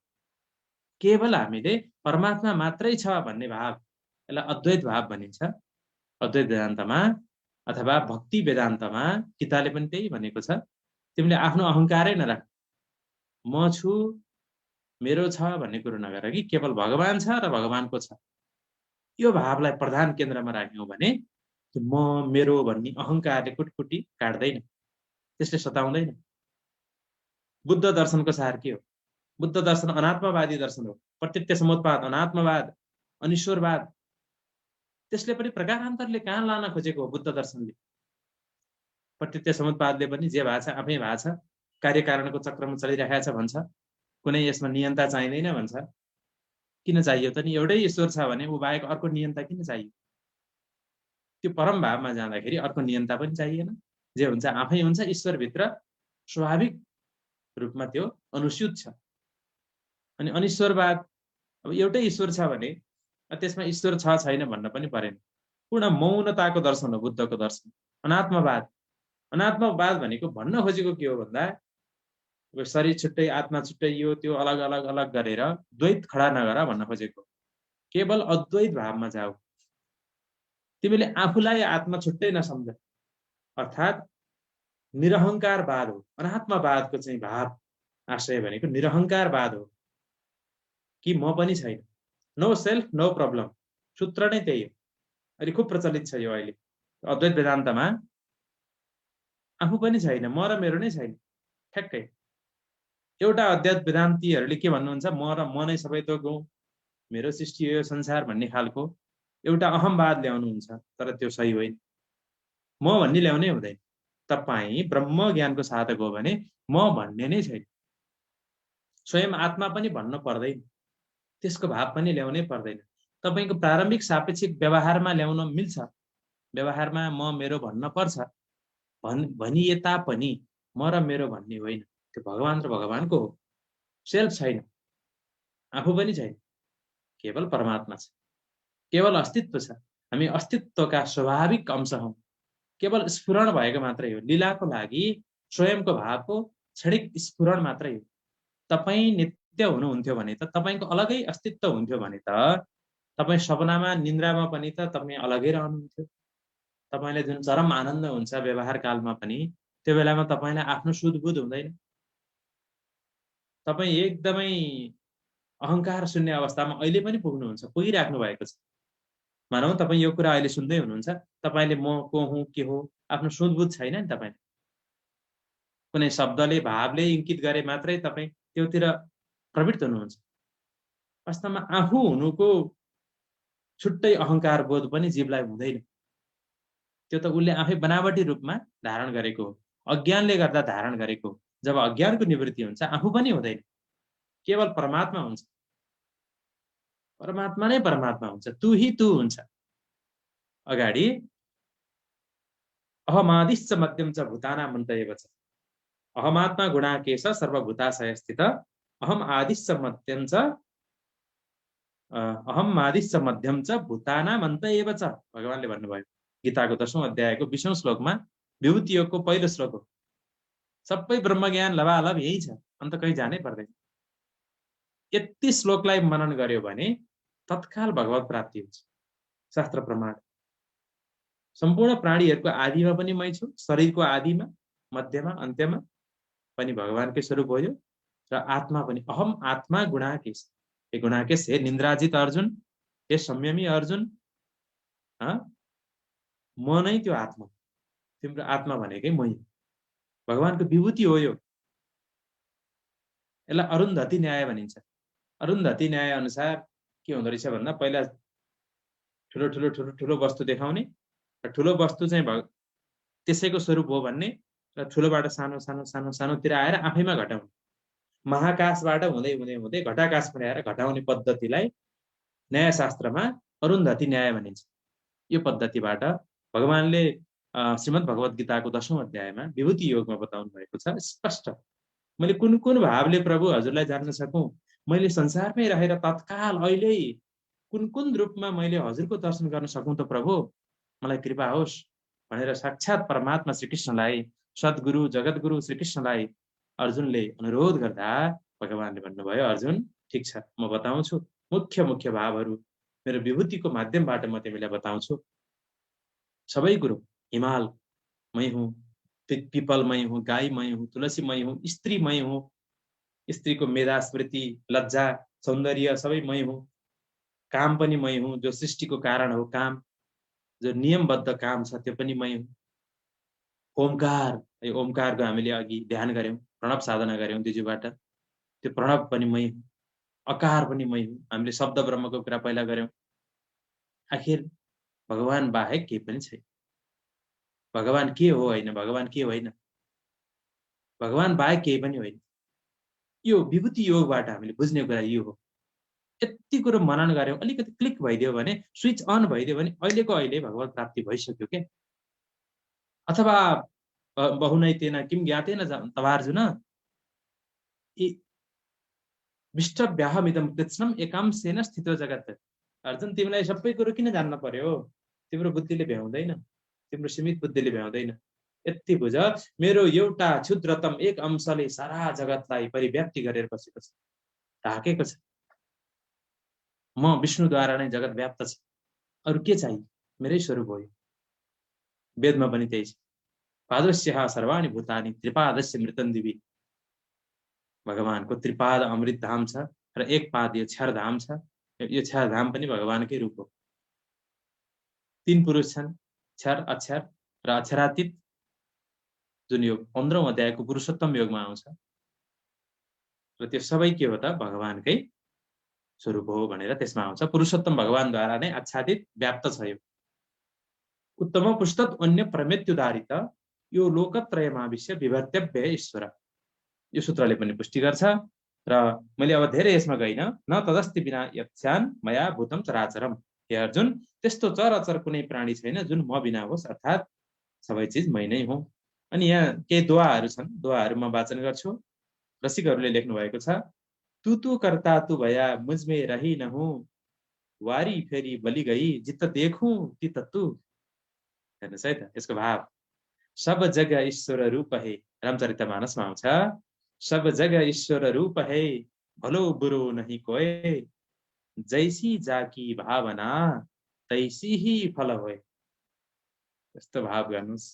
केवल हामीले परमात्मा मात्रै छ भन्ने भाव, यसलाई अद्वैत भाव भनिन्छ। अद्वैत वेदान्तमा अथवा भक्ति वेदान्तमा गीताले पनि त्यही भनेको छ। तिमीले आफ्नो अहङ्कारै नराख, म छु मेरो छ भन्ने कुरो नगर कि केवल भगवान छ र भगवानको छ। यो भावलाई प्रधान केन्द्रमा राख्यौँ भने म मेरो भन्ने अहङ्कारले कुटकुटी काट्दैन, त्यसले सताउँदैन। बुद्ध दर्शनको सार के हो? बुद्ध दर्शन अनात्मवादी दर्शन हो। प्रत्यक्ष समुत्पाद, अनात्मवाद, अनिश्वरवाद, त्यसले पनि प्रकारान्तरले कहाँ लान खोजेको हो? बुद्ध दर्शनले प्रत्यक्ष समुत्पादले पनि जे भएको छ आफै भएको छ, कार्यकारणको चक्रमा चलिरहेको छ भन्छ। कुनै यसमा नियन्ता चाहिँदैन भन्छ। किन चाहियो त नि? एउटै ईश्वर छ भने ऊ बाहेक अर्को नियन्ता किन चाहियो? त्यो परम भावमा जाँदाखेरि अर्को नियन्ता पनि चाहिएन। जे हुन्छ आफै हुन्छ। ईश्वरभित्र स्वाभाविक रूपमा त्यो अनुस्यूत छ। अनि अनिश्वरवाद, अब एउटै ईश्वर छ भने त्यसमा ईश्वर छ छैन भन्न पनि परेन। पूर्ण मौनताको दर्शन हो बुद्धको दर्शन। अनात्मवाद, अनात्मवाद भनेको भन्न खोजेको के हो भन्दा शरीर छुट्टै आत्मा छुट्टै यो त्यो अलग अलग अलग गरेर द्वैत खडा नगर भन्न खोजेको। केवल अद्वैत भावमा जाऊ। तिमीले आफूलाई आत्मा छुट्टै नसम्झ, अर्थात् निरहङ्कारवाद हो। अनात्मवादको चाहिँ भाव आशय भनेको निरहङ्कारवाद हो कि म पनि छैन, नो सेल्फ नो प्रब्लम। सूत्र नै त्यही हो। अहिले खुब प्रचलित छ यो अहिले अद्वैत वेदान्तमा। आफू पनि छैन, म र मेरो नै छैन। ठ्याक्कै एउटा अद्वैत वेदान्तीहरूले के भन्नुहुन्छ, म र म नै सबै थोक हुँ, मेरो सृष्टि हो यो संसार भन्ने खालको एउटा अहमवाद ल्याउनुहुन्छ। तर त्यो सही होइन। म भन्ने ल्याउनै हुँदैन। तपाईँ ब्रह्म ज्ञानको साधक हो भने म भन्ने नै छैन। स्वयं आत्मा पनि भन्न पर्दैन, त्यसको भाव पनि ल्याउनै पर्दैन। तपाईको प्रारम्भिक सापेक्षिक व्यवहारमा ल्याउन मिल्छ, व्यवहारमा म मेरो भन्न पर्छ भनिए तापनि म र मेरो भन्ने होइन। त्यो भगवान र भगवानको हो। सेल्फ छैन, आफू पनि छैन, केवल परमात्मा छ, केवल अस्तित्व छ। हामी अस्तित्वका स्वाभाविक अंश हौं। केवल स्फुरण भएको मात्रै हो। लीलाको लागि स्वयंको भावको क्षणिक स्फुरण मात्रै हो। तपाईँ नित्य हुनुहुन्थ्यो भने त तपाईको अलगै अस्तित्व हुन्थ्यो भने त तपाईँ सपनामा निन्द्रामा पनि त तपाईँ अलगै रहनुहुन्थ्यो। तपाईलाई जुन चरम आनन्द हुन्छ व्यवहार कालमा पनि, त्यो बेलामा तपाईलाई आफ्नो सुधबुध हुँदैन। तपाईँ एकदमै अहङ्कार शून्य अवस्थामा अहिले पनि पुग्नुहुन्छ, पुगिराख्नु भएको छ। मानौ तपाईँ यो कुरा अहिले सुन्दै हुनुहुन्छ, तपाईले म को हुँ के हो आफ्नो सुधबुध छैन नि। तपाईँ कुनै शब्दले भावले इङ्कित गरे मात्रै तपाईँ त्योतिर प्रवृत्त हुनुहुन्छ। वास्तवमा आफू हुनुको छुट्टै अहङ्कार बोध पनि जीवलाई हुँदैन। त्यो त उसले आफै बनावटी रूपमा धारण गरेको हो, अज्ञानले गर्दा धारण गरेको हो। जब अज्ञानको निवृत्ति हुन्छ आफू पनि हुँदैन, केवल परमात्मा हुन्छ। परमात्मा नै परमात्मा हुन्छ, तू ही तू हुन्छ। अगाडि अहमादिश्च मध्यम च भूतानां अन्त एव च, अहमात्मा गुणाकेश सर्वभूताशय स्थित, अहम आदिश्च मध्यम च अहम आदिश्च मध्यम च भूतानां अन्त एव च। भगवानले भन्नुभयो गीताको 10औं अध्यायको 20औं श्लोकमा, विभूति योगको पहिलो श्लोक हो। सबै ब्रह्मज्ञान लबालब यही छ, अन्त कहीँ जानै पर्दैन। यति श्लोकलाई मनन गर्यो भने तत्काल भगवत प्राप्ति हुन्छ। शास्त्र प्रमाण। सम्पूर्ण प्राणीहरूको आदिमा पनि मै छु, शरीरको आदिमा, मध्यमा, अन्त्यमा पनि भगवानकै स्वरूप हो यो। र आत्मा पनि अहम आत्मा गुणाकेश। हे गुणाकेश, हे निन्द्राजित अर्जुन, हे संयमी अर्जुन, म नै त्यो आत्मा। तिम्रो आत्मा भनेकै मै। भगवानको विभूति हो यो। यसलाई अरुन्धती न्याय भनिन्छ। अरुन्धती न्याय अनुसार के हुँदो रहेछ भन्दा, पहिला ठुलो ठुलो ठुलो ठुलो वस्तु देखाउने र ठुलो वस्तु चाहिँ त्यसैको स्वरूप हो भन्ने, र ठुलोबाट सानो सानो सानो सानोतिर आएर आफैमा घटाउने, महाकाशबाट हुँदै हुँदै हुँदै घटाकाश पुर्याएर घटाउने पद्धतिलाई न्यायशास्त्रमा अरुन्धती न्याय भनिन्छ। यो पद्धतिबाट भगवानले श्रीमद् भगवत गीताको 10औं अध्यायमा विभूति योगमा बताउनु भएको छ स्पष्ट। मैले कुन कुन भावले प्रभु हजुरलाई जान्न सकूं, मैले संसारमै रहेर तत्काल अहिले कुन कुन रूपमा मैले हजुरको दर्शन गर्न सकूं त प्रभु, मलाई कृपा होस् भनेर साक्षात् परमात्मा श्रीकृष्णलाई, सद्गुरु जगद्गुरु श्रीकृष्णलाई अर्जुनले अनुरोध गर्दा भगवानले भन्नुभयो, अर्जुन ठिक छ, म बताउँछु मुख्य मुख्य भावहरू मेरो विभूतिको माध्यमबाट म तिमीलाई बताउँछु। सबै कुरो, हिमाल मै हुँ, पिपल मै हुँ, गाई मै हुँ, तुलसी मै हुँ, स्त्री मै हुँ, स्त्रीको मेधा स्मृति लज्जा सौन्दर्य सबै मै हुँ, काम पनि मै हुँ, जो सृष्टिको कारण हो काम, जो नियमबद्ध काम छ त्यो पनि मै हुँ। ओमकार, यो ओमकारको हामीले अघि ध्यान गर्यौं, प्रणव साधना गर्यौं दिजुबाट, त्यो प्रणव पनि मै हुँ। अकार पनि मै हुँ, हामीले शब्द ब्रह्मको कुरा पहिला गर्यौं। आखिर भगवान बाहेक केही पनि छैन। भगवान के हो होइन, भगवान के होइन, भगवान बाहेक केही पनि होइन। यो विभूति योगबाट हामीले बुझ्ने कुरा यो हो। यति कुरो मनन गर्यौं, अलिकति क्लिक भइदियो भने, स्विच अन भइदियो भने अहिलेको अहिले भगवत प्राप्ति भइसक्यो के। अथवा बहुनैतेन किम ज्ञातेन तवार्जुन, विष्टव्याहमिदं कृत्स्नम् एकांशेन स्थितो जगत्। अर्जुन, तिमीलाई सबै कुरो किन जान्न पर्यो? तिम्रो बुद्धिले भ्याउँदैन, तिम्रो सीमित बुद्धिले भ्याउँदैन। यति बुझ, मेरो एउटा क्षुद्रतम एक अंशले सारा जगतलाई परिव्याप्ति गरेर बसेको छ, ढाकेको छ। म विष्णुद्वारा नै जगत व्याप्त छ, अरु के चाहियो? मेरै स्वरूप हो। वेदमा पनि त्यही छ। पादस्यः सर्वाणि भूतानि त्रिपादस्य मृतं दिवि। भगवानको त्रिपाद अमृत धाम छ र एक पाद यो क्षरधाम छ। यो क्षरधाम पनि भगवानकै रूप हो। तीन पुरुष छन्, क्षर, अक्षर र अक्षरातीत, जुन यो 15औं अध्यायको पुरुषोत्तम योगमा आउँछ। र त्यो सबै के हो त? भगवानकै स्वरूप हो भनेर त्यसमा आउँछ। पुरुषोत्तम भगवानद्वारा नै आच्छादित व्याप्त छ। यो उत्तम पुस्तक अन्य प्रमेत्युदारित यो लोकत्रयमाविश्य विभर्त्यव्य ईश्वर। यो सूत्रले पनि पुष्टि गर्छ। र मैले अब धेरै यसमा गइन। न तदस्ति बिना यत्स्यान् मया भूतम चराचरम। हे अर्जुन, त्यस्तो चराचर कुनै प्राणी छैन जुन म बिना होस्, अर्थात् सबै चिज मै नै हुँ। अनि यहाँ केही दोहाहरू छन्, दोहाहरू म वाचन गर्छु। रसिकहरूले लेख्नु भएको छ। तू तू करता तू भया मुझमे रही नहूँ, वारी फेरी बलि गई जित देखूं तित तू। हेर्नुहोस् है त यसको भाव। सब जग ईश्वर रूप है, रामचरितमानसमा आउँछ। सब जग ईश्वर रूप है, भलो बुरो नहीं कोई, जैसी जाकी भावना तैसी ही फल होय। यस्तो भाव गर्नुस्,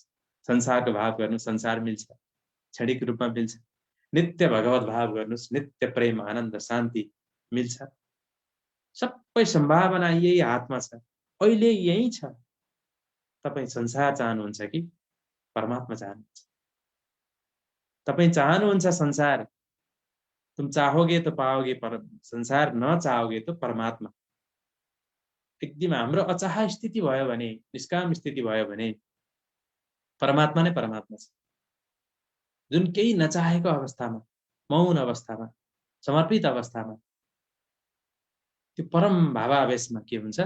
संसारको भाव गर्नु, संसार मिल्छ, क्षणिक रूपमा मिल्छ। नित्य भगवत भाव गर्नुस्, नित्य प्रेम आनन्द शान्ति मिल्छ। सबै सम्भावना यही हातमा छ, अहिले यही छ। तपाई संसार चाहनुहुन्छ कि परमात्मा चाहनुहुन्छ? तपाई चाहनुहुन्छ संसार, तुम चाहोगे तो पाओगे पर संसार, न चाहोगे तो परमात्मा। एकदम हाम्रो अचाह स्थिति भयो भने, निष्काम स्थिति भयो भने परमात्मा नै परमात्मा छ। जुन केही नचाहेको अवस्थामा, मौन अवस्थामा, समर्पित अवस्थामा, त्यो परम भावावेशमा के हुन्छ?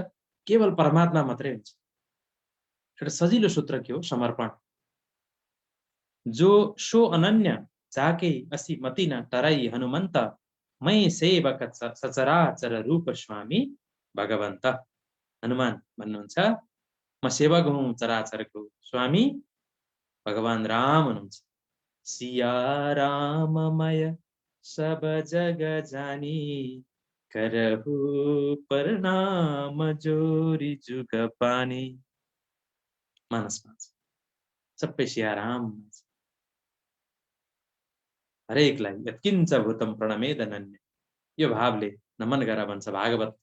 केवल परमात्मा मात्रै हुन्छ। एउटा सजिलो सूत्र के हो? समर्पण। जो सो अनन्य जाके असी मति न टराई हनुमन्त, मै सेवक सचराचर रूप स्वामी भगवन्त। हनुमान भन्नुहुन्छ म सेवक हुँ चराचरको, स्वामी भगवान राम हुनुहुन्छ। सिया राममय सब जग जानी, करहु प्रणाम जोरी जुग पानी। मानसमा सबै सिया राम, हरेकलाई यत्किञ्च भूतम प्रणमेद नन्य। यो भावले नमन गर भन्छ भागवत।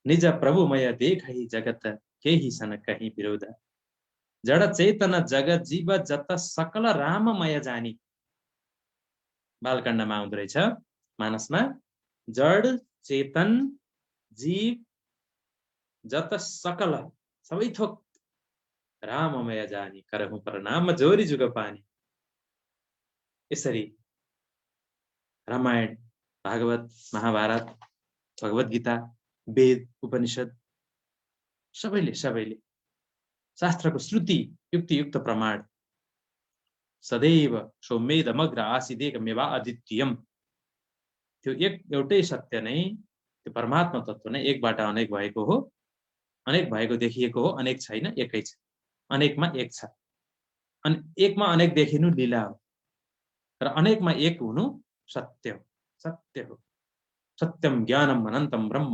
निज प्रभुमय देखहि जगत, केही सन कहीं विरोध। जड चेतन जगत जीव जत सकल राममय जानी। बालकाण्डमा आउँदो रहेछ मानसमा। जड चेतन जीव जत सकल, सबै थोक राममय जानी, करहु प्रणाम जोरी जुग पानी। यसरी रामायण, भागवत, महाभारत, भगवत गीता, वेद, उपनिषद सबैले शास्त्रको श्रुति युक्तियुक्त प्रमाण सदैव सौम्येदमग्र आसीदेकमेवा अद्वितीयम। त्यो एउटै सत्य नै, त्यो परमात्मा तत्त्व नै एकबाट अनेक भएको हो, अनेक भएको देखिएको हो, अनेक छैन, एकै छ। अनेकमा एक छ। अनि एकमा अनेक देखिनु लीला हो, र अनेकमा एक हुनु सत्य हो। सत्य हो, सत्यम ज्ञानम अनन्तम ब्रह्म।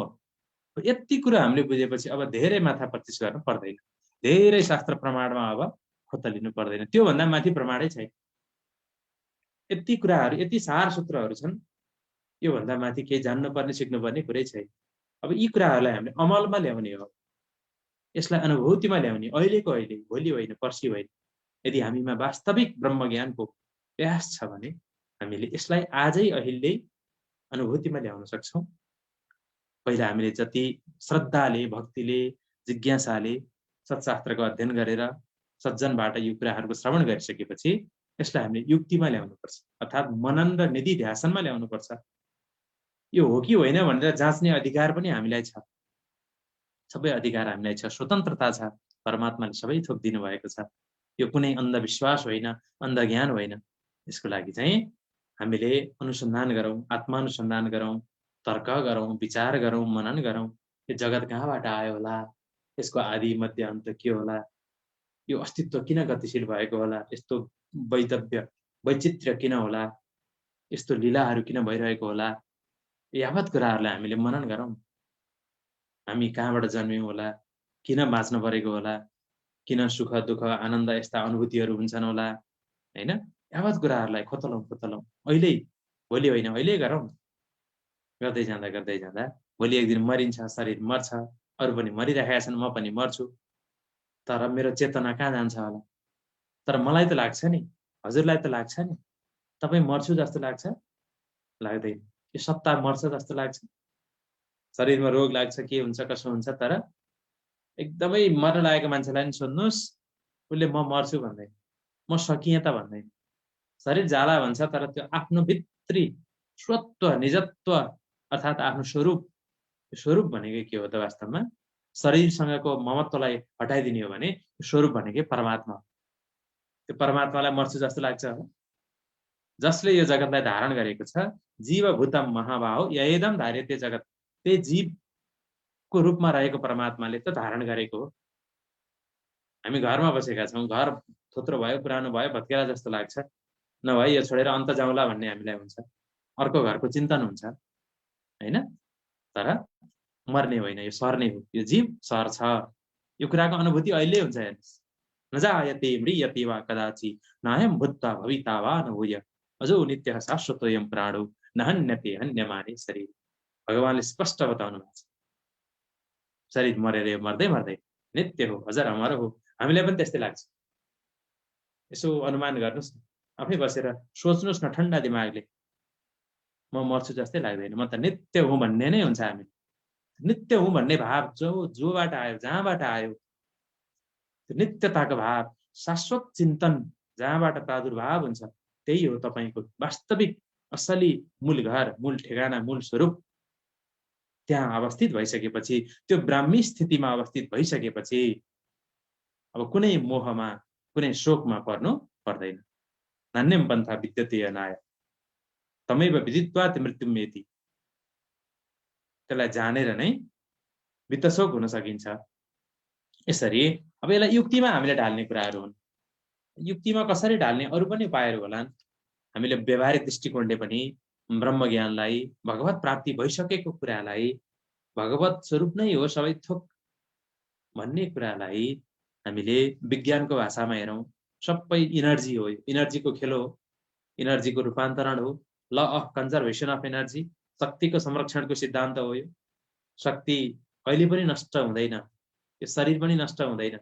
यति कुरा हामीले बुझेपछि अब धेरै माथा पच्चिस गर्नु पर्दैन, धेरै शास्त्र प्रमाणमा अब खोतलिनु पर्दैन। त्यो भन्दा माथि प्रमाणै छैन। यति कुराहरू, यति सार सूत्रहरू छन्, यो भन्दा माथि केही जान्नुपर्ने सिक्नुपर्ने कुरै छैन। अब यी कुराहरूलाई हामीले अमलमा ल्याउने हो, यसलाई अनुभूतिमा ल्याउने, अहिलेको अहिले, भोलि होइन, पर्सि होइन। यदि हामीमा वास्तविक ब्रह्मज्ञानको प्रयास छ भने हामीले यसलाई आजै अहिले अनुभूतिमा ल्याउन सक्छौँ। पहिला हामीले जति श्रद्धाले, भक्तिले, जिज्ञासाले सत्शास्त्रको अध्ययन गरेर सज्जनबाट यो कुराहरूको श्रवण गरिसकेपछि यसलाई हामीले युक्तिमा ल्याउनुपर्छ, अर्थात् मनन र निधिध्यासनमा ल्याउनुपर्छ। यो हो कि होइन भनेर जाँच्ने अधिकार पनि हामीलाई छ। सबै अधिकार हामीलाई छ, स्वतन्त्रता छ। परमात्माले सबै थोक दिनुभएको छ। यो कुनै अन्धविश्वास होइन, अन्धज्ञान होइन। यसको लागि चाहिँ हामीले अनुसन्धान गरौँ, आत्मानुसन्धान गरौँ, तर्क गरौँ, विचार गरौँ, मनन गरौँ। यो जगत कहाँबाट आयो होला, यसको आदि मध्य अन्त के होला, यो अस्तित्व किन गतिशील भएको होला, यस्तो वैचित्र्य किन होला, यस्तो लीलाहरू किन भइरहेको होला, यावत कुराहरूलाई हामीले मनन गरौँ। हामी कहाँबाट जन्म्यौँ होला, किन बाँच्न परेको होला, किन सुख दुःख आनन्द यस्ता अनुभूतिहरू हुन्छन् होला, होइन? यावत कुराहरूलाई खोतलौँ अहिले, भोलि होइन अहिले गरौँ। गर्दै जाँदा भोलि एक दिन मरिन्छ, शरीर मर्छ, अरू पनि मरिरहेका छन्, म पनि मर्छु, तर मेरो चेतना कहाँ जान्छ होला? तर मलाई त लाग्छ नि, हजुरलाई त लाग्छ नि, तपाईँ मर्छु जस्तो लाग्छ? लाग्दैन। यो सत्ता मर्छ जस्तो लाग्छ? शरीरमा रोग लाग्छ, के हुन्छ कसो हुन्छ, तर एकदमै मर्न लागेको मान्छेलाई नि सोध्नुहोस्, उसले म मर्छु भन्दैन, म सकिएँ त भन्दैन। शरीर जाला भन्छ, तर त्यो आफ्नो भित्री स्वत्व निजत्व अर्थात् आफ्नो स्वरूप भनेको के हो त वास्तवमा? शरीरसँगको ममत्वलाई हटाइदिने हो भने स्वरूप भनेकै परमात्मा हो। त्यो परमात्मालाई मर्छु जस्तो लाग्छ? जसले यो जगतलाई धारण गरेको छ, जीवभूतम महाबाहो ययेदम धार्यते जगत, त्यही जीवको रूपमा रहेको परमात्माले त धारण गरेको हो। हामी घरमा बसेका छौँ, घर थोत्रो भयो, पुरानो भयो, भत्केला जस्तो लाग्छ, नभए यो छोडेर अन्त जाउँला भन्ने हामीलाई हुन्छ, अर्को घरको चिन्तन हुन्छ, होइन? तर मर्ने होइन, यो सर्ने हो, यो जीव सर्छ। यो कुराको अनुभूति अहिले हुन्छ। हेर्नुहोस्, नजायते म्रियते वा कदाचि नायं भूत्वा भविता वा न भूय अजो नित्यः शाश्वतोऽयं प्राणो न हन्यते हन्यमाने शरीर। भगवानले स्पष्ट बताउनु भएको छ, शरीर मरेर यो मर्दै नित्य हो, अजर अमर हो। हामीलाई पनि त्यस्तै लाग्छ। यसो अनुमान गर्नुहोस् न, आफै बसेर सोच्नुहोस् न ठन्डा दिमागले, म मर्छु जस्तै लाग्दैन, म त नित्य हुँ भन्ने नै हुन्छ। हामी नित्य हुँ भन्ने भाव जोबाट आयो, जहाँबाट आयो, त्यो नित्यताको भाव, शाश्वत चिन्तन जहाँबाट प्रादुर्भाव हुन्छ, त्यही हो तपाईँको वास्तविक असली मूल घर, मूल ठेगाना, मूल स्वरूप। त्यहाँ अवस्थित भइसकेपछि, त्यो ब्राह्मी स्थितिमा अवस्थित भइसकेपछि अब कुनै मोहमा, कुनै शोकमा पर्नु पर्दैन। नान्यं पन्था विद्यते अनाय तमैव विदित्वात् मृत्युमेति। त्यसलाई जानेर नै वित्तशोक हुन सकिन्छ। यसरी अब यसलाई युक्तिमा हामीले ढाल्ने कुराहरू हुन्। युक्तिमा कसरी ढाल्ने अरू पनि उपायहरू होलान्। हामीले व्यवहारिक दृष्टिकोणले पनि ब्रह्मज्ञानलाई, भगवत प्राप्ति भइसकेको कुरालाई, भगवत स्वरूप नै हो सबै थोक भन्ने कुरालाई हामीले विज्ञानको भाषामा हेरौँ, सबै इनर्जी हो, इनर्जीको खेल हो, इनर्जीको रूपान्तरण हो, law of conservation of energy, शक्तिको संरक्षणको सिद्धान्त हो। यो शक्ति कहिले पनि नष्ट हुँदैन, यो शरीर पनि नष्ट हुँदैन,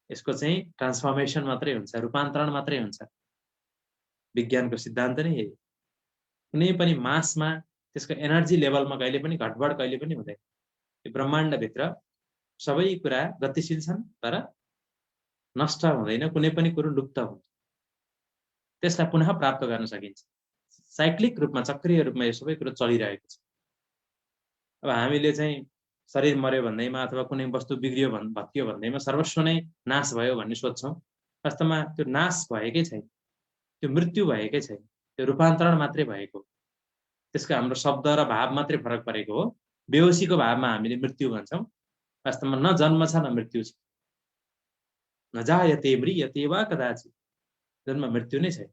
यसको चाहिँ ट्रान्सफर्मेसन मात्रै हुन्छ, रूपान्तरण मात्रै हुन्छ। विज्ञानको सिद्धान्त नै यही। कुनै पनि मासमा त्यसको एनर्जी लेभलमा कहिले पनि घटबड कहिले पनि हुँदैन। यो ब्रह्माण्डभित्र सबै कुरा गतिशील छन्, तर नष्ट हुँदैन, कुनै पनि कुरो लुप्त हुन्छ, त्यसलाई पुनः प्राप्त गर्न सकिन्छ। साइक्लिक रूपमा, चक्रीय रूपमा यो सबै कुरो चलिरहेको छ। अब हामीले चाहिँ शरीर मर्यो भन्दैमा अथवा कुनै वस्तु बिग्रियो भत्कियो भन्दैमा सर्वस्व नै नाश भयो भन्ने सोध्छौँ। वास्तवमा त्यो नाश भएकै छैन, त्यो मृत्यु भएकै छैन, त्यो रूपान्तरण मात्रै भएको। त्यसको हाम्रो शब्द र भाव मात्रै फरक परेको हो। बेहोसीको भावमा हामीले मृत्यु भन्छौँ, वास्तवमा न जन्म छ न मृत्यु छ। नजायते म्रियते वा कदाचित्, जन्म मृत्यु नै छैन।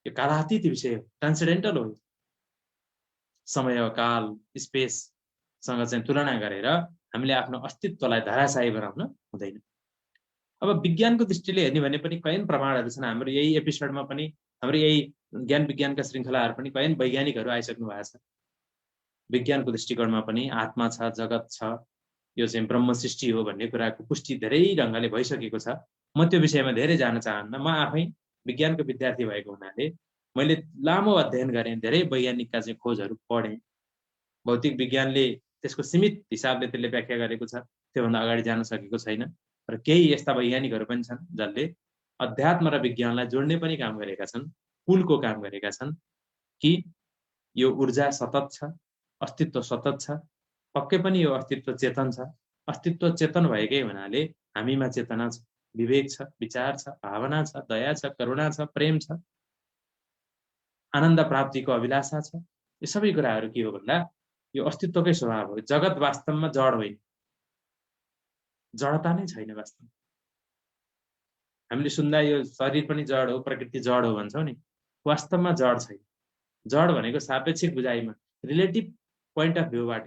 यो कालातीत विषय हो, ट्रान्सेन्डेन्टल हो। समय काल स्पेससँग चाहिँ तुलना गरेर हामीले आफ्नो अस्तित्वलाई धराशायी बनाउन हुँदैन। अब विज्ञानको दृष्टिले हेर्ने भने पनि कैयन प्रमाणहरू छन्। हाम्रो यही एपिसोडमा पनि, हाम्रो यही ज्ञान विज्ञानका श्रृङ्खलाहरू पनि कैयन वैज्ञानिकहरू आइसक्नु भएको छ। विज्ञानको दृष्टिकोणमा पनि आत्मा छ, जगत छ, यो चाहिँ ब्रह्म सृष्टि हो भन्ने कुराको पुष्टि धेरै ढङ्गले भइसकेको छ। म त्यो विषयमा धेरै जान चाहन्न। म आफै विज्ञानको विद्यार्थी भएको हुनाले मैले लामो अध्ययन गरेँ, धेरै वैज्ञानिकका चाहिँ खोजहरू पढेँ। भौतिक विज्ञानले त्यसको सीमित हिसाबले त्यसले व्याख्या गरेको छ, त्योभन्दा अगाडि जान सकेको छैन। र केही यस्ता वैज्ञानिकहरू पनि छन् जसले अध्यात्म र विज्ञानलाई जोड्ने पनि काम गरेका छन्, पुलको काम गरेका छन् कि यो ऊर्जा सतत छ, अस्तित्व सतत छ, पक्कै पनि यो अस्तित्व चेतन छ। अस्तित्व चेतन भएकै हुनाले हामीमा चेतना छ, विवेक छ, विचार छ, भावना छ, दया छ, करुणा छ, प्रेम छ। आनन्द प्राप्तिको अभिलाषा छ। यो सबै कुराहरू के हो भन्दा यो अस्तित्वकै स्वभाव हो। जगत वास्तवमा जड होइन, जडता नै छैन वास्तवमा। हामीले सुन्दा यो शरीर पनि जड हो, प्रकृति जड हो भन्छौँ नि, वास्तवमा जड छैन। जड भनेको सापेक्षिक बुझाइमा, रिलेटिभ पोइन्ट अफ भ्यूबाट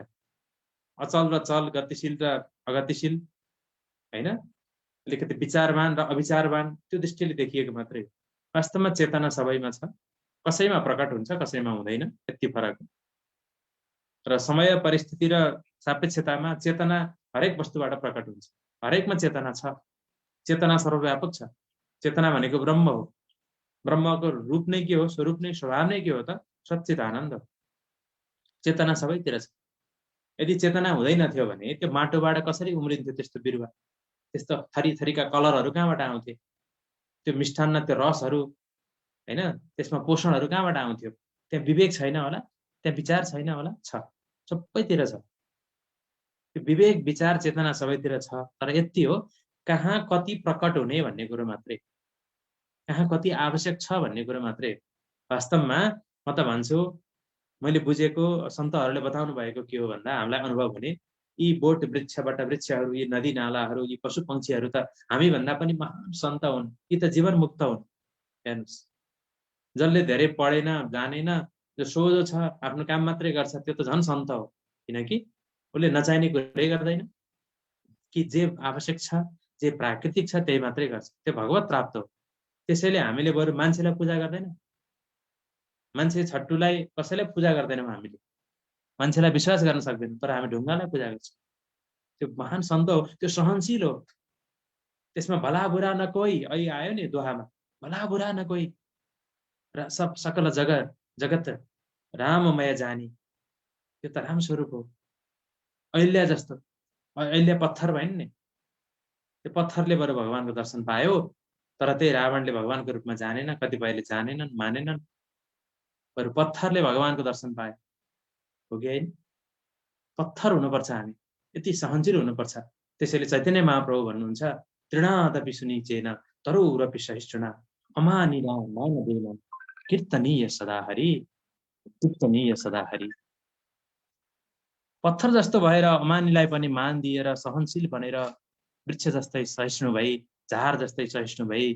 अचल र चल, गतिशील र अगतिशील होइन, अलिकति विचारवान र अविचारवान त्यो दृष्टिले देखिएको मात्रै हो। वास्तवमा चेतना सबैमा छ, कसैमा प्रकट हुन्छ, कसैमा हुँदैन, यति फरक हो। र समय परिस्थिति र सापेक्षतामा चेतना हरेक वस्तुबाट प्रकट हुन्छ, हरेकमा चेतना छ। चेतना सर्वव्यापक छ। चेतना भनेको ब्रह्म हो। ब्रह्मको रूप नै के हो, स्वरूप नै, स्वभाव नै के हो त? सच्चित आनन्द हो। चेतना सबैतिर छ। यदि चेतना हुँदैन थियो भने त्यो माटोबाट कसरी उम्रिन्थ्यो त्यस्तो बिरुवा? त्यस्तो थरी थरीका कलरहरू कहाँबाट आउँथे? त्यो मिष्ठान्न, त्यो रसहरू होइन, त्यसमा पोषणहरू कहाँबाट आउँथ्यो? त्यहाँ विवेक छैन होला, त्यहाँ विचार छैन होला? छ, सबैतिर छ। त्यो विवेक, विचार, चेतना सबैतिर छ। तर यति हो, कहाँ कति प्रकट हुने भन्ने कुरो मात्रै, कहाँ कति आवश्यक छ भन्ने कुरो मात्रै। वास्तवमा म त भन्छु, मैले बुझेको, सन्तहरूले बताउनु भएको के हो भन्दा हामीलाई अनुभव हुने, यी बोट वृक्षबाट वृक्षहरू, यी नदी नालाहरू, यी पशु पक्षीहरू त हामीभन्दा पनि महान सन्त हुन्। यी त जीवन मुक्त हुन्। हेर्नुहोस्, जसले धेरै पढेन, जानेन, जो सोझो छ, आफ्नो काम मात्रै गर्छ, त्यो त झन् सन्त हो। किनकि उसले नचाहिने कुरै गर्दैन, कि जे आवश्यक छ, जे प्राकृतिक छ त्यही मात्रै गर्छ, त्यो भगवत प्राप्त हो। त्यसैले हामीले बरु मान्छेलाई पूजा गर्दैन, मान्छे छट्टुलाई, कसैलाई पूजा गर्दैनौँ हामीले, मान्छेलाई विश्वास गर्न सक्दैनौँ, तर हामी ढुङ्गालाई पूजा गर्छौँ। त्यो महान सन्त हो, त्यो सहनशील हो। त्यसमा भला बुरा न कोही, अहिले आयो नि दोहामा, भला बुरा न कोही, र सब सकल जगत राममय जानी, त्यो त राम स्वरूप हो। अहिल्या जस्तो, अहिल्या पत्थर भइन् नि, त्यो पत्थरले बरु भगवानको दर्शन पायो, तर त्यही रावणले भगवानको रूपमा जानेन, कतिपयले जानेनन्, मानेनन्, बरु पत्थरले भगवानको दर्शन पायो। हो कि होइन? पत्थर हुनुपर्छ हामी, यति सहनशील हुनुपर्छ। त्यसैले चैतन्य महाप्रभु भन्नुहुन्छ, तृणादपि सुनिचेन तरुरपि सहिष्णुना अमानिला मानदेन कीर्तनीय सदा हरि, कीर्तनीय सदा हरि। पत्थर जस्तो भएर अमानीलाई पनि मान दिएर, सहनशील बनेर, वृक्ष जस्तै सहिष्णु भई, झार जस्तै सहिष्णु भई,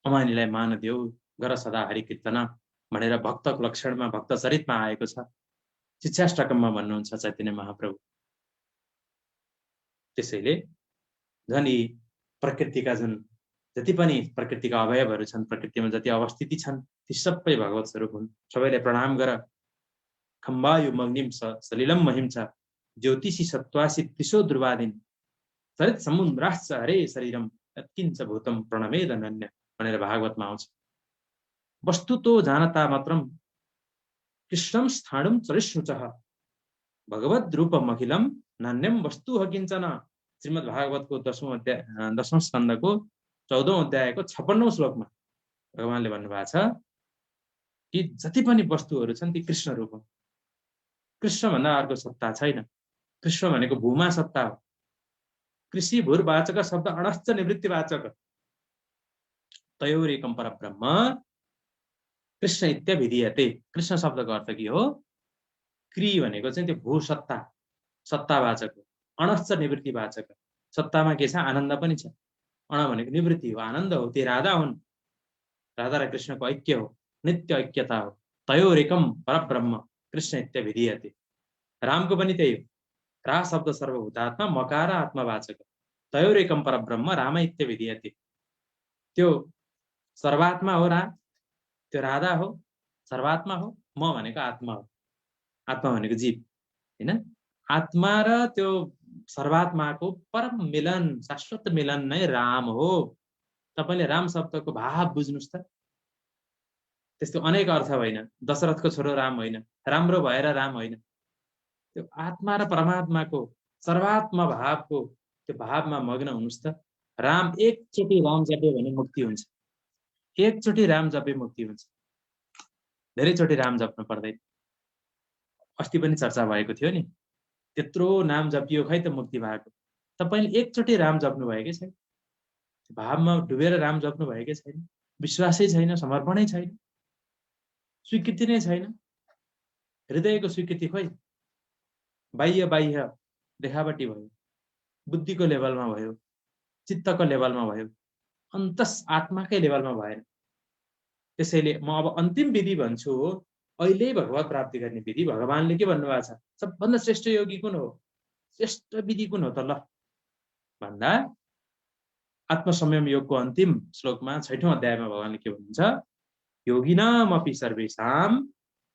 अमानीलाई मान देऊ, गर सदा हरि कीर्तन भनेर भक्तको लक्षणमा, भक्त चरितमा आएको छ। शिक्षाष्टकममा भन्नुहुन्छ चैतन्य महाप्रभु। त्यसैले झन् यी प्रकृतिका जुन जति पनि प्रकृतिका अवयवहरू छन्, प्रकृतिमा जति अवस्थिति छन्, ती सबै भगवत स्वरूप हुन्। सबैलाई प्रणाम गर। खम्बायु मग्निम सलिलम महिम छ ज्योतिषी सत्वासी त्रिशो ध्रुवादिन सरित समुद्राश्च हरे शरीरम यत्किञ्च भूतम प्रणमेद नन्य भनेर भागवतमा आउँछ। वस्तु तो जानता मात्रम कृष्णम स्थाणुम चरिष्णुचः भगवद रूपम अखिलम नान्यम वस्तु हकिञ्चन। श्रीमद् भागवतको 10औं स्कन्धको 14औं अध्यायको 56औं श्लोकमा भगवानले भन्नुभएको छ कि जति पनि वस्तुहरू छन् ती कृष्ण रूप हो। कृष्ण भन्दा अर्को सत्ता छैन। कृष्ण भनेको भूमा सत्ता हो। कृषि भूर्वाचक शब्द अणश्च निवृत्तिवाचक तयोरेकम परब्रह्म कृष्ण इत्यभिधीयते। कृष्ण शब्दको अर्थ के हो? क्री भनेको चाहिँ त्यो भू सत्ता, सत्तावाचक हो। अणश्च निवृत्तिवाचक, सत्तामा के छ? आनन्द पनि छ। अण भनेको निवृत्ति हो, आनन्द हो। ती राधा हुन्, राधा र कृष्णको ऐक्य हो, नित्य ऐक्यता हो। तयोरेकम परब्रह्म कृष्ण इत्यभिधीयते। रामको पनि त्यही हो। रा शब्द सर्वभूतात्मा, मकार आत्मवाचक, तयोरेकम परब्रह्म राम इत्यभिधीयते। त्यो सर्वात्मा हो रा, त्यो राधा हो, सर्वात्मा हो। म भनेको आत्मा हो, आत्मा भनेको जीव हैन। आत्मा र त्यो सर्वात्माको परम मिलन, शाश्वत मिलन नै राम हो। तपाईले राम शब्दको भाव बुझ्नुस् त। त्यस्तो अनेक अर्थ होइन। दशरथको छोरो राम होइन, राम्रो भएर राम होइन। त्यो आत्मा र परमात्माको सर्वात्मा भावको त्यो भावमा मग्न हुनुस् त। राम एकचोटि राम जप्यो भने मुक्ति हुन्छ। एकचोटि राम जपे मुक्ति हुन्छ, धेरैचोटि राम जप्नु पर्दैन। अस्ति पनि चर्चा भएको थियो नि, त्यत्रो नाम जपियो खै त मुक्ति भएको। तपाईले एकचोटि राम जप्नु भएकै छैन, भावमा डुबेर राम जप्नु भएकै छैन, विश्वासै छैन, समर्पणै छैन। स्वीकृति नै छैन। हृदयको स्वीकृति खोइ बाह्य बाह्य देखावटी भयो, बुद्धिको लेभलमा भयो, चित्तको लेभलमा भयो, अन्तस आत्माकै लेभलमा भएन। त्यसैले म अब अन्तिम विधि भन्छु हो, अहिले भगवत प्राप्ति गर्ने विधि। भगवानले के भन्नुभएको छ, सबभन्दा श्रेष्ठ योगी कुन हो, श्रेष्ठ विधि कुन हो त ल भन्दा आत्मसंयम योगको अन्तिम श्लोकमा 6औं अध्यायमा भगवानले के भन्नुहुन्छ, योगिनामपि सर्वेषां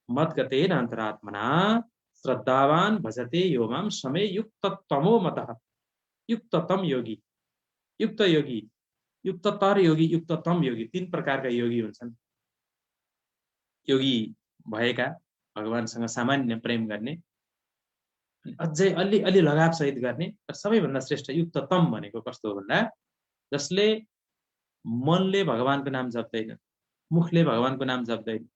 मद्गतेन अन्तरात्मना श्रद्धावान भजते यो मां समे युक्ततमो मतः। युक्ततम योगी, युक्त योगी, युक्ततर योगी, युक्ततम योगी, 3 प्रकारका योगी हुन्छन्। योगी भएका, भगवानसँग सामान्य प्रेम गर्ने, अझै अलि लगाव सहित गर्ने, र सबैभन्दा श्रेष्ठ युक्ततम भनेको कस्तो हो भन्दा जसले मनले भगवानको नाम जप्दैन, मुखले भगवानको नाम जप्दैन,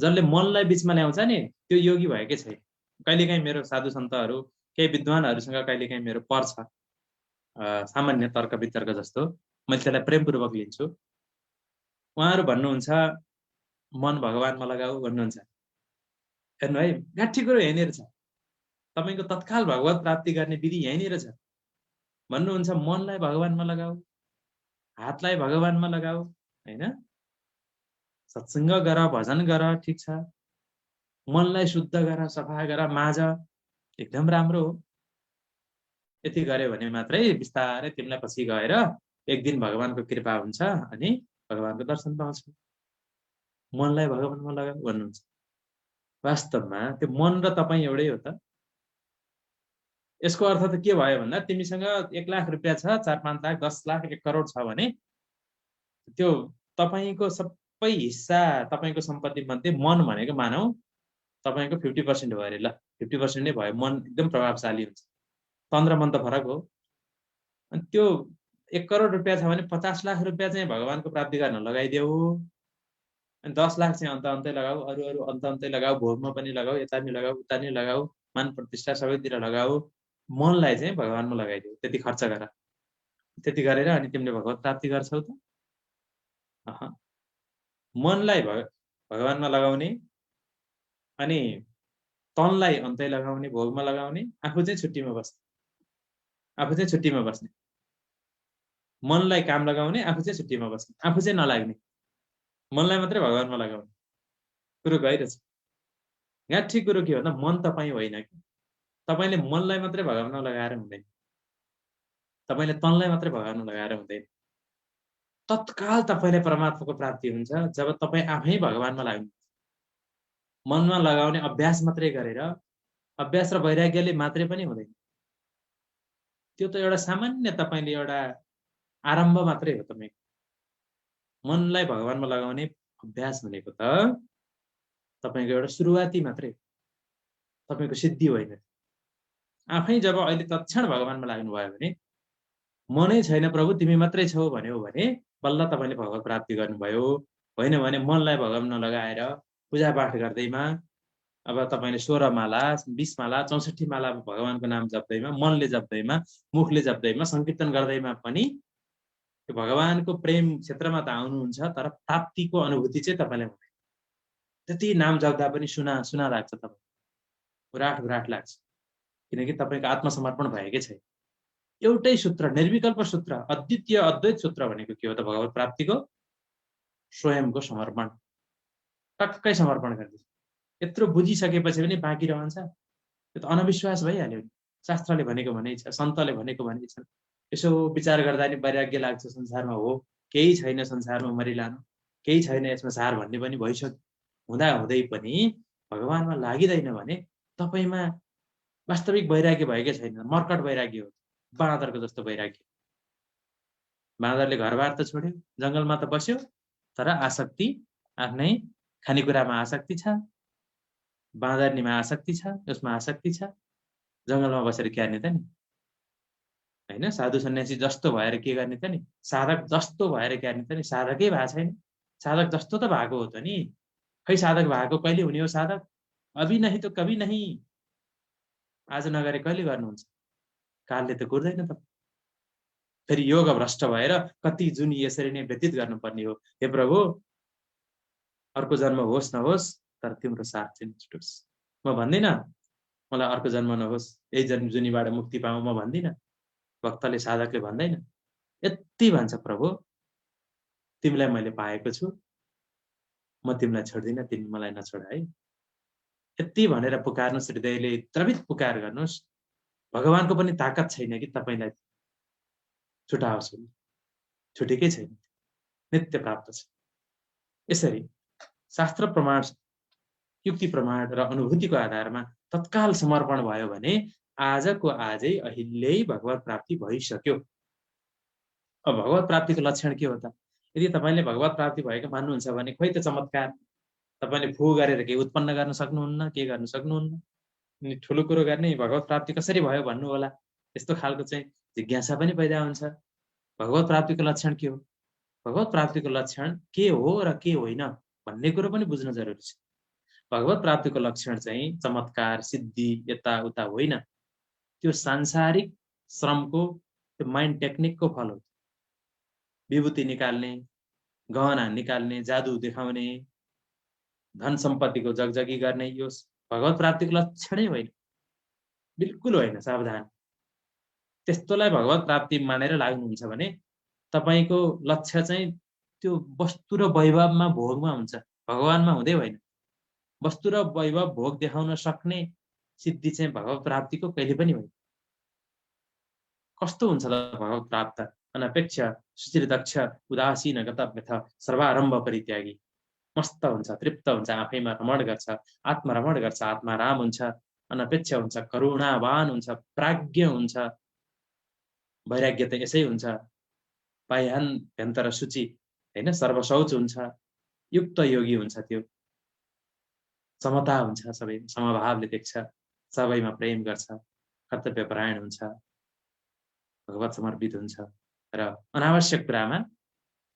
जसले मनलाई बीचमा ल्याउँछ नि, त्यो योगी भएकै छैन। कहिलेकाहीँ मेरो साधु सन्तहरू, केही विद्वानहरूसँग कहिलेकाहीँ मेरो पर्छ सामान्य तर्क वितर्क जस्तो, मैले त्यसलाई प्रेमपूर्वक लिन्छु। उहाँहरू भन्नुहुन्छ मन भगवानमा लगाऊ भन्नुहुन्छ। हेर्नु है, गाठी कुरो यहीँनिर छ, तपाईको तत्काल भगवत प्राप्ति गर्ने विधि यहीँनिर छ। भन्नुहुन्छ मनलाई भगवानमा लगाऊ, हातलाई भगवानमा लगाऊ, हैन, सत्सङ्ग गर, भजन गर, ठिक छ, मनलाई शुद्ध गर, सफा गर, माझ, एकदम राम्रो हो। यति गर्यो भने मात्रै बिस्तारै तिमीलाई पछि गएर एक दिन भगवानको कृपा हुन्छ अनि भगवानको दर्शन पाउँछ। मनलाई भगवानमा लगाऊ भन्नुहुन्छ। वास्तवमा त्यो मन र तपाईँ एउटै हो त। यसको अर्थ त के भयो भन्दा तिमीसँग 1 लाख रुपियाँ छ, 4-5 लाख, 10 लाख, 1 करोड छ भने त्यो तपाईको सबै हिस्सा, तपाईको सम्पत्ति मध्ये मन भनेको मानौ तपाईको 50% भयो अरे, ल 50% नै भयो, मन एकदम प्रभावशाली हुन्छ। तन र मन त फरक हो। अनि त्यो 1 करोड रुपियाँ छ भने 50 लाख रुपियाँ चाहिँ भगवानको प्राप्ति गर्न लगाइदेऊ, अनि 10 लाख चाहिँ अन्त लगाऊ, अरू अन्त लगाऊ, भोगमा पनि लगाऊ, यता नि लगाऊ, उता नि लगाऊ, मान प्रतिष्ठा सबैतिर लगाऊ, मनलाई चाहिँ भगवानमा लगाइदेऊ। त्यति खर्च गर, त्यति गरेर अनि तिमीले भगवत प्राप्ति गर्छौ त। मनलाई भगवानमा लगाउने अनि तनलाई अन्तै लगाउने, भोगमा लगाउने, आफू चाहिँ छुट्टीमा बस्ने, मनलाई काम लगाउने, आफू चाहिँ छुट्टीमा बस्ने, आफू चाहिँ नलाग्ने, मनलाई मात्रै भगवानमा लगाउने। कुरो गइरहेछ। गाठी कुरो के भन्दा मन तपाईँ होइन कि, तपाईले मनलाई मात्रै भगवानमा लगाएर हुँदैन, तपाईले तनलाई मात्रै भगवानमा लगाएर हुँदैन। तत्काल तपाईलाई परमात्माको प्राप्ति हुन्छ जब तपाईँ आफै भगवानमा लाग्नु। मनमा लगाउने अभ्यास मात्रै गरेर, अभ्यास र वैराग्यले मात्रै पनि हुँदैन। त्यो त एउटा सामान्य तपाईले एउटा आरम्भ मात्रै हो। तपाईको मनलाई भगवानमा लगाउने अभ्यास भनेको त तपाईको एउटा सुरुवाती मात्रै हो, तपाईको सिद्धि होइन। आफै जब अहिले तत्क्षण भगवानमा लाग्नु भयो भने, मनै छैन प्रभु तिमी मात्रै छौ भन्यो भने बल्ल तपाईले भगवत प्राप्ति गर्नुभयो। होइन भने मनलाई भगवानमा लगाएर पूजापाठ गर्दैमा, अब तपाईले 16 माला, 20 माला, 64 माला भगवानको नाम जप्दैमा, मनले जप्दैमा, मुखले जप्दैमा, संकीर्तन गर्दैमा पनि त्यो भगवानको प्रेम क्षेत्रमा त आउनुहुन्छ, तर प्राप्तिको अनुभूति चाहिँ तपाईलाई हुँदैन। त्यति नाम जप्दा पनि सुना लाग्छ, तपाईँ उराट लाग्छ, किनकि तपाईको आत्मसमर्पण भएकै छैन। एउटै सूत्र, निर्विकल्प सूत्र, अद्वितीय अद्वैत सूत्र भनेको के हो त? भगवत प्राप्तिको स्वयंको समर्पण, टक्कै समर्पण गर्दिन्छ। यत्रो बुझिसकेपछि पनि बाँकी रहन्छ, त्यो त अनविश्वास भइहाल्यो। शास्त्रले भनेको भनै छ, सन्तले भनेको भनै छन्। यसो विचार गर्दा नि वैराग्य लाग्छ। संसारमा हो केही छैन, संसारमा मरिलानु केही छैन, यसमा सार भन्ने पनि भइसक्यो। हुँदा हुँदै पनि भगवानमा लागिदैन भने तपाईमा वास्तविक वैराग्य भएकै छैन, मर्कट वैराग्य हो, बाँदरको जस्तो वैराग्य। बाँदरले घरबार त छोड्यो, जङ्गलमा त बस्यो, तर आसक्ति आफ्नै खानेकुरामा आसक्ति छ, बाँदरनीमा आसक्ति छ, उसमा आसक्ति छ। जङ्गलमा बसेर के गर्ने त नि, होइन? साधु सन्यासी जस्तो भएर के गर्ने त नि, साधक जस्तो भएर के गर्ने त नि? साधकै भएको छैन, साधक जस्तो त भएको हो त नि। खै साधक भएको कहिले हुने हो साधक? अभी नहीं तो कभी नहीं। आज नगरे कहिले गर्नुहुन्छ? कालले त कुर्दैन त। फेरि योग भ्रष्ट भएर कति जुन यसरी नै व्यतीत गर्नुपर्ने हो। हे प्रभु, अर्को जन्म होस् नहोस् तर तिम्रो साथ चाहिँ नछुटोस्। म भन्दिनँ मलाई अर्को जन्म नहोस्, यही जन्म जुनीबाट मुक्ति पाऊँ, म भन्दिनँ। भक्तले, साधकले भन्दैन। यति भन्छ, प्रभु तिमीलाई मैले पाएको छु, म तिमीलाई छोड्दिनँ, तिमी मलाई नछोड है। यति भनेर पुकार्नुहोस्, हृदयले द्रवित पुकार गर्नुहोस्। भगवानको पनि ताकत छैन कि तपाईँलाई छुटाओस्, छुटेकै छैन, नित्य प्राप्त छ। यसरी शास्त्र प्रमाण, युक्ति प्रमाण र अनुभूतिको आधारमा तत्काल समर्पण भयो भने आजको आजै अहिल्यै भगवत प्राप्ति भइसक्यो। अब भगवत प्राप्तिको लक्षण के हो त? यदि तपाईँले भगवत प्राप्ति भएको मान्नुहुन्छ भने खोइ त चमत्कार, तपाईँले फु गरेर केही उत्पन्न गर्न सक्नुहुन्न, के गर्न सक्नुहुन्न, अनि ठुलो कुरो गर्ने भगवत प्राप्ति कसरी भयो भन्नु होला, यस्तो खालको चाहिँ जिज्ञासा पनि पैदा हुन्छ। भगवत प्राप्तिको लक्षण के हो? भगवत प्राप्तिको लक्षण के हो र के होइन भन्ने कुरो पनि बुझ्न जरुरी छ। भगवत प्राप्तिको लक्षण चाहिँ चमत्कार, सिद्धि, यताउता होइन। त्यो सांसारिक श्रमको, त्यो माइन्ड टेक्निकको फल हो। विभूति निकाल्ने, गहना निकाल्ने, जादु देखाउने, धन सम्पत्तिको जगजगी गर्ने, यो भगवत प्राप्तिको लक्षणै होइन, बिल्कुल होइन। सावधान। त्यस्तोलाई भगवत प्राप्ति मानेर लाग्नुहुन्छ भने तपाईको लक्ष्य चाहिँ त्यो वस्तु र वैभवमा, भोगमा हुन्छ, भगवानमा हुँदै होइन। वस्तु र वैभव भोग देखाउन सक्ने सिद्धि चाहिँ भगवत प्राप्तिको कहिले पनि होइन। कस्तो हुन्छ त भगवत प्राप्त? अनपेक्ष, सुचिरदक्ष, उदासीन गतव्यथ, सर्वारम्भ परित्यागी। मस्त हुन्छ, तृप्त हुन्छ, आफैमा रमण गर्छ, आत्मरमण गर्छ, आत्माराम हुन्छ, अनपेक्ष हुन्छ, करुणावान हुन्छ, प्राज्ञ हुन्छ। वैराग्य त यसै हुन्छ। पाइहान भ्यन्तर सूची होइन, सर्वशौच हुन्छ, युक्त योगी हुन्छ। त्यो समता हुन्छ, सबै समभावले देख्छ, सबैमा प्रेम गर्छ, कर्तव्यपरायण हुन्छ, भगवत समर्पित हुन्छ र अनावश्यक कुरामा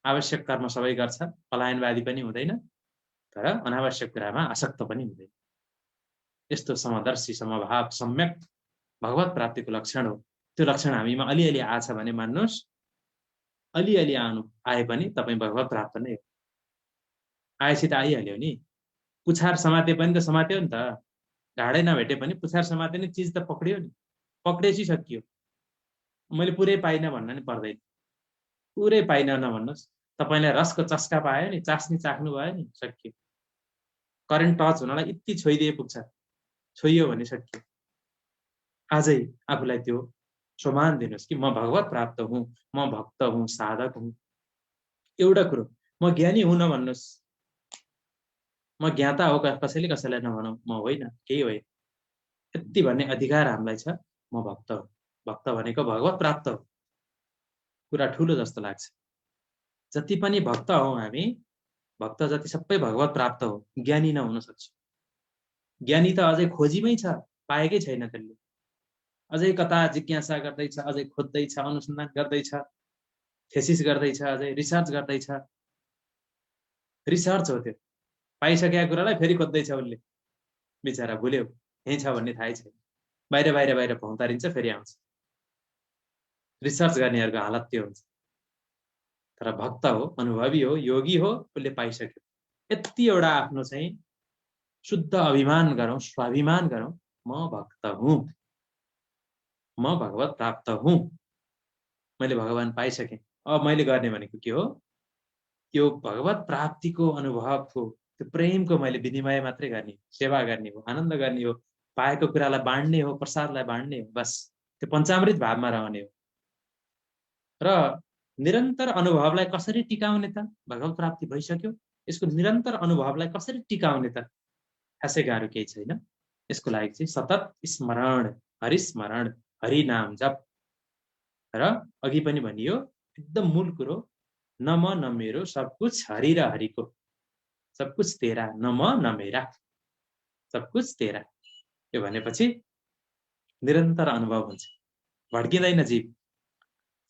आवश्यक कर्म सबै गर्छ। पलायनवादी पनि हुँदैन तर अनावश्यक कुरामा आसक्त पनि हुँदैन। यस्तो समदर्शी, समभाव, सम्यक भगवत प्राप्तिको लक्षण हो। त्यो लक्षण हामीमा अलिअलि आछ भने मान्नुहोस्, अलिअलि आए पनि तपाईँ भगवत प्राप्त नै हो। आएपछि त आइहाल्यो नि। पुछार समाते पनि त समात्यो नि त। ढाडै नभेटे पनि पुछार समाते नि, चिज त पक्रियो नि, पक्रेपछि सकियो। मैले पुरै पाइनँ भन्न नि पर्दैन, पुरै पाइनँ नभन्नुहोस्। तपाईँलाई रसको चस्का पायो नि, चास्नी चाख्नु भयो नि, सकियो। करेन्ट टच हुनलाई यति छोइदिए पुग्छ, छोइयो भने सकियो। आजै आफूलाई त्यो सम्मान दिनुहोस् कि म भगवत प्राप्त हुँ, म भक्त हुँ, साधक हुँ। एउटा कुरो, म ज्ञानी हुँ नभन्नुहोस्, म ज्ञाता हो, कसैले कसैलाई नभनौँ, म होइन, केही होइन। यति भन्ने अधिकार हामीलाई छ, म भक्त हो। भक्त भनेको भगवत प्राप्त हो। कुरा ठुलो जस्तो लाग्छ। जति पनि भक्त हौ हामी, भक्त जति सबै भगवत प्राप्त हो। ज्ञानी नहुन सक्छ। ज्ञानी त अझै खोजीमै छ, पाएकै छैन त्यसले। अझै कता जिज्ञासा गर्दैछ, अझै खोज्दैछ, अनुसन्धान गर्दैछ, थेसिस गर्दैछ, अझै रिसर्च गर्दैछ। रिसर्च हो त्यो। पाइसकेका कुरालाई फेरि खोज्दैछ उसले, बिचरा भुल्यो, यहीँ छ भन्ने थाहै छैन। बाहिर बाहिर बाहिर भौतारिन्छ, फेरि आउँछ। रिसर्च गर्नेहरूको हालत त्यो हुन्छ। तर भक्त हो, अनुभवी हो, योगी हो, उसले पाइसक्यो। यति एउटा आफ्नो चाहिँ शुद्ध अभिमान गरौँ, स्वाभिमान गरौँ, म भक्त हुँ, म भगवत प्राप्त हुँ, मैले भगवान पाइसकेँ। अब मैले गर्ने भनेको के हो? त्यो भगवत प्राप्तिको अनुभवको, त्यो प्रेमको मैले विनिमय मात्रै गर्ने, सेवा गर्ने हो, आनन्द गर्ने हो, पाएको कुरालाई बाँड्ने हो, प्रसादलाई बाँड्ने हो, बस। त्यो पञ्चामृत भावमा रहने हो। र निरन्तर अनुभवलाई कसरी टिकाउने त? भगवत प्राप्ति भइसक्यो, यसको निरन्तर अनुभवलाई कसरी टिकाउने त? खासै गाह्रो केही छैन। यसको लागि चाहिँ सतत स्मरण, हरिस्मरण, हरि नाम जप। र अघि पनि भनियो, एकदम मूल कुरो, न म न मेरो, सब कुछ हरि र हरिको। सब कुछ तेरा, न म न मेरा, सब कुछ तेरा। यो भनेपछि निरन्तर अनुभव हुन्छ, भड्किँदैन जीव।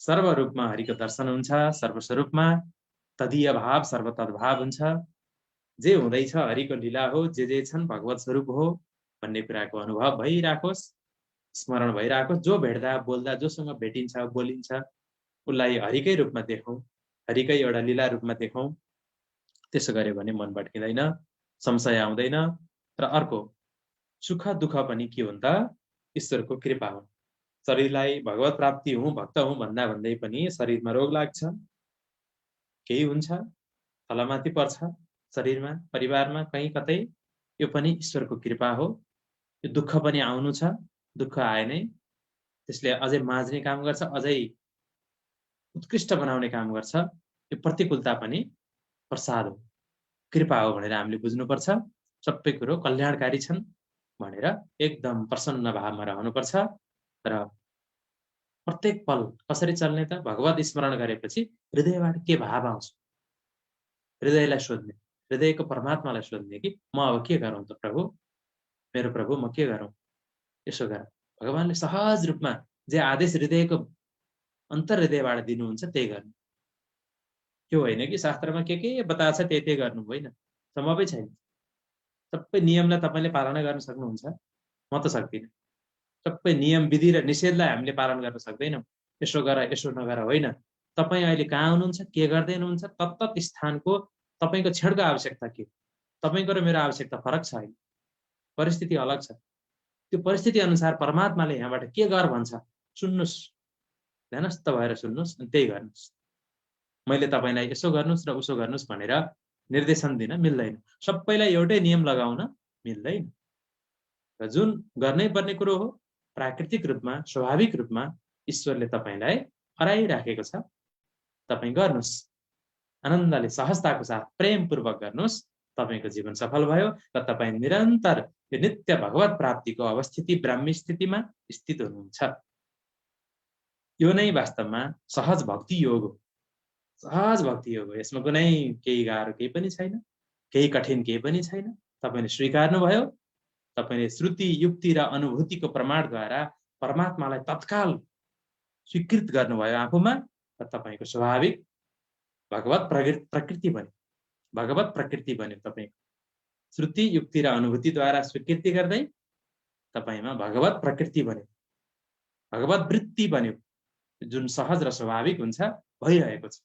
सर्वरूपमा हरिको दर्शन हुन्छ, सर्वस्वरूपमा तदीय भाव, सर्वतद्भाव हुन्छ। जे हुँदैछ हरिको लीला हो, जे छन् भगवत स्वरूप हो भन्ने कुराको अनुभव भइराखोस्, स्मरण भइराखोस्। जो भेट्दा बोल्दा, जोसँग भेटिन्छ बोलिन्छ, उसलाई हरिकै रूपमा देखौँ, हरिकै एउटा लीला रूपमा देखौँ। त्यसो गऱ्यो भने मन भट्किँदैन, संशय आउँदैन। र अर्को सुख दुःख पनि के हो त ईश्वरको कृपा हो। शरीरलाई भगवत प्राप्ति हुँ भक्त हुँ भन्दा भन्दै पनि शरीरमा रोग लाग्छ, केही हुन्छ, तलमाथि पर्छ शरीरमा, परिवारमा, कहीँ कतै, यो पनि ईश्वरको कृपा हो। यो दुःख पनि आउनु छ, दुःख आए नै त्यसले अझै माझ्ने काम गर्छ, अझै उत्कृष्ट बनाउने काम गर्छ। यो प्रतिकूलता पनि प्रसाद हो, कृपा हो भनेर हामीले बुझ्नुपर्छ। सबै कुरो कल्याणकारी छन् भनेर एकदम प्रसन्न भावमा रहनुपर्छ। र प्रत्येक पल कसरी चल्ने त भगवत स्मरण गरेपछि हृदयबाट के भाव आउँछ, हृदयलाई सोध्ने, हृदयको परमात्मालाई सोध्ने कि म अब के गरौँ त प्रभु, मेरो प्रभु म के गरौँ। यसो गर, भगवानले सहज रूपमा जे आदेश हृदयको अन्तर हृदयबाट दिनुहुन्छ त्यही गर्नु। त्यो होइन कि शास्त्रमा के बताएको छ त्यही गर्नु, होइन, सम्भवै छैन। सबै नियमलाई तपाईँले पालना गर्न सक्नुहुन्छ, म त सक्दिनँ। सबै नियम विधि र निषेधलाई हामीले पालन गर्न सक्दैनौँ। यसो गर यसो नगर होइन। तपाईँ अहिले कहाँ हुनुहुन्छ, के गर्दै हुनुहुन्छ, तत्त स्थानको तपाईँको क्षणको आवश्यकता के हो। तपाईँको र मेरो आवश्यकता फरक छ, अहिले परिस्थिति अलग छ। त्यो परिस्थिति अनुसार परमात्माले यहाँबाट के गर भन्छ सुन्नुहोस्, ध्यानस्थ भएर सुन्नुहोस् अनि त्यही गर्नुहोस्। मैले तपाईँलाई यसो गर्नुहोस् र उसो गर्नुहोस् भनेर निर्देशन दिन मिल्दैन। सबैलाई एउटै नियम लगाउन मिल्दैन। र जुन गर्नै पर्ने कुरो हो प्राकृतिक रूपमा, स्वाभाविक रूपमा ईश्वरले तपाईँलाई हराइराखेको छ, तपाईँ गर्नुहोस्। आनन्दले सहजताको साथ प्रेमपूर्वक गर्नुहोस्, तपाईँको जीवन सफल भयो र तपाईँ निरन्तर यो नित्य भगवत प्राप्तिको अवस्थिति ब्राह्मी स्थितिमा स्थित हुनुहुन्छ। यो नै वास्तवमा सहज भक्ति योग हो। सहज भक्ति योग हो। यसमा कुनै केही गाह्रो केही पनि छैन, केही कठिन केही पनि छैन। तपाईँले स्वीकार्नुभयो, तपाईँले श्रुति युक्ति र अनुभूतिको प्रमाणद्वारा परमात्मालाई तत्काल स्वीकृत गर्नुभयो आफूमा, र तपाईँको स्वाभाविक भगवत प्रकृति बन्यो, भगवत प्रकृति बन्यो। तपाईँको श्रुति युक्ति र अनुभूतिद्वारा स्वीकृति गर्दै तपाईँमा भगवत प्रकृति बन्यो, भगवत वृत्ति बन्यो, जुन सहज र स्वाभाविक हुन्छ, भइरहेको छ।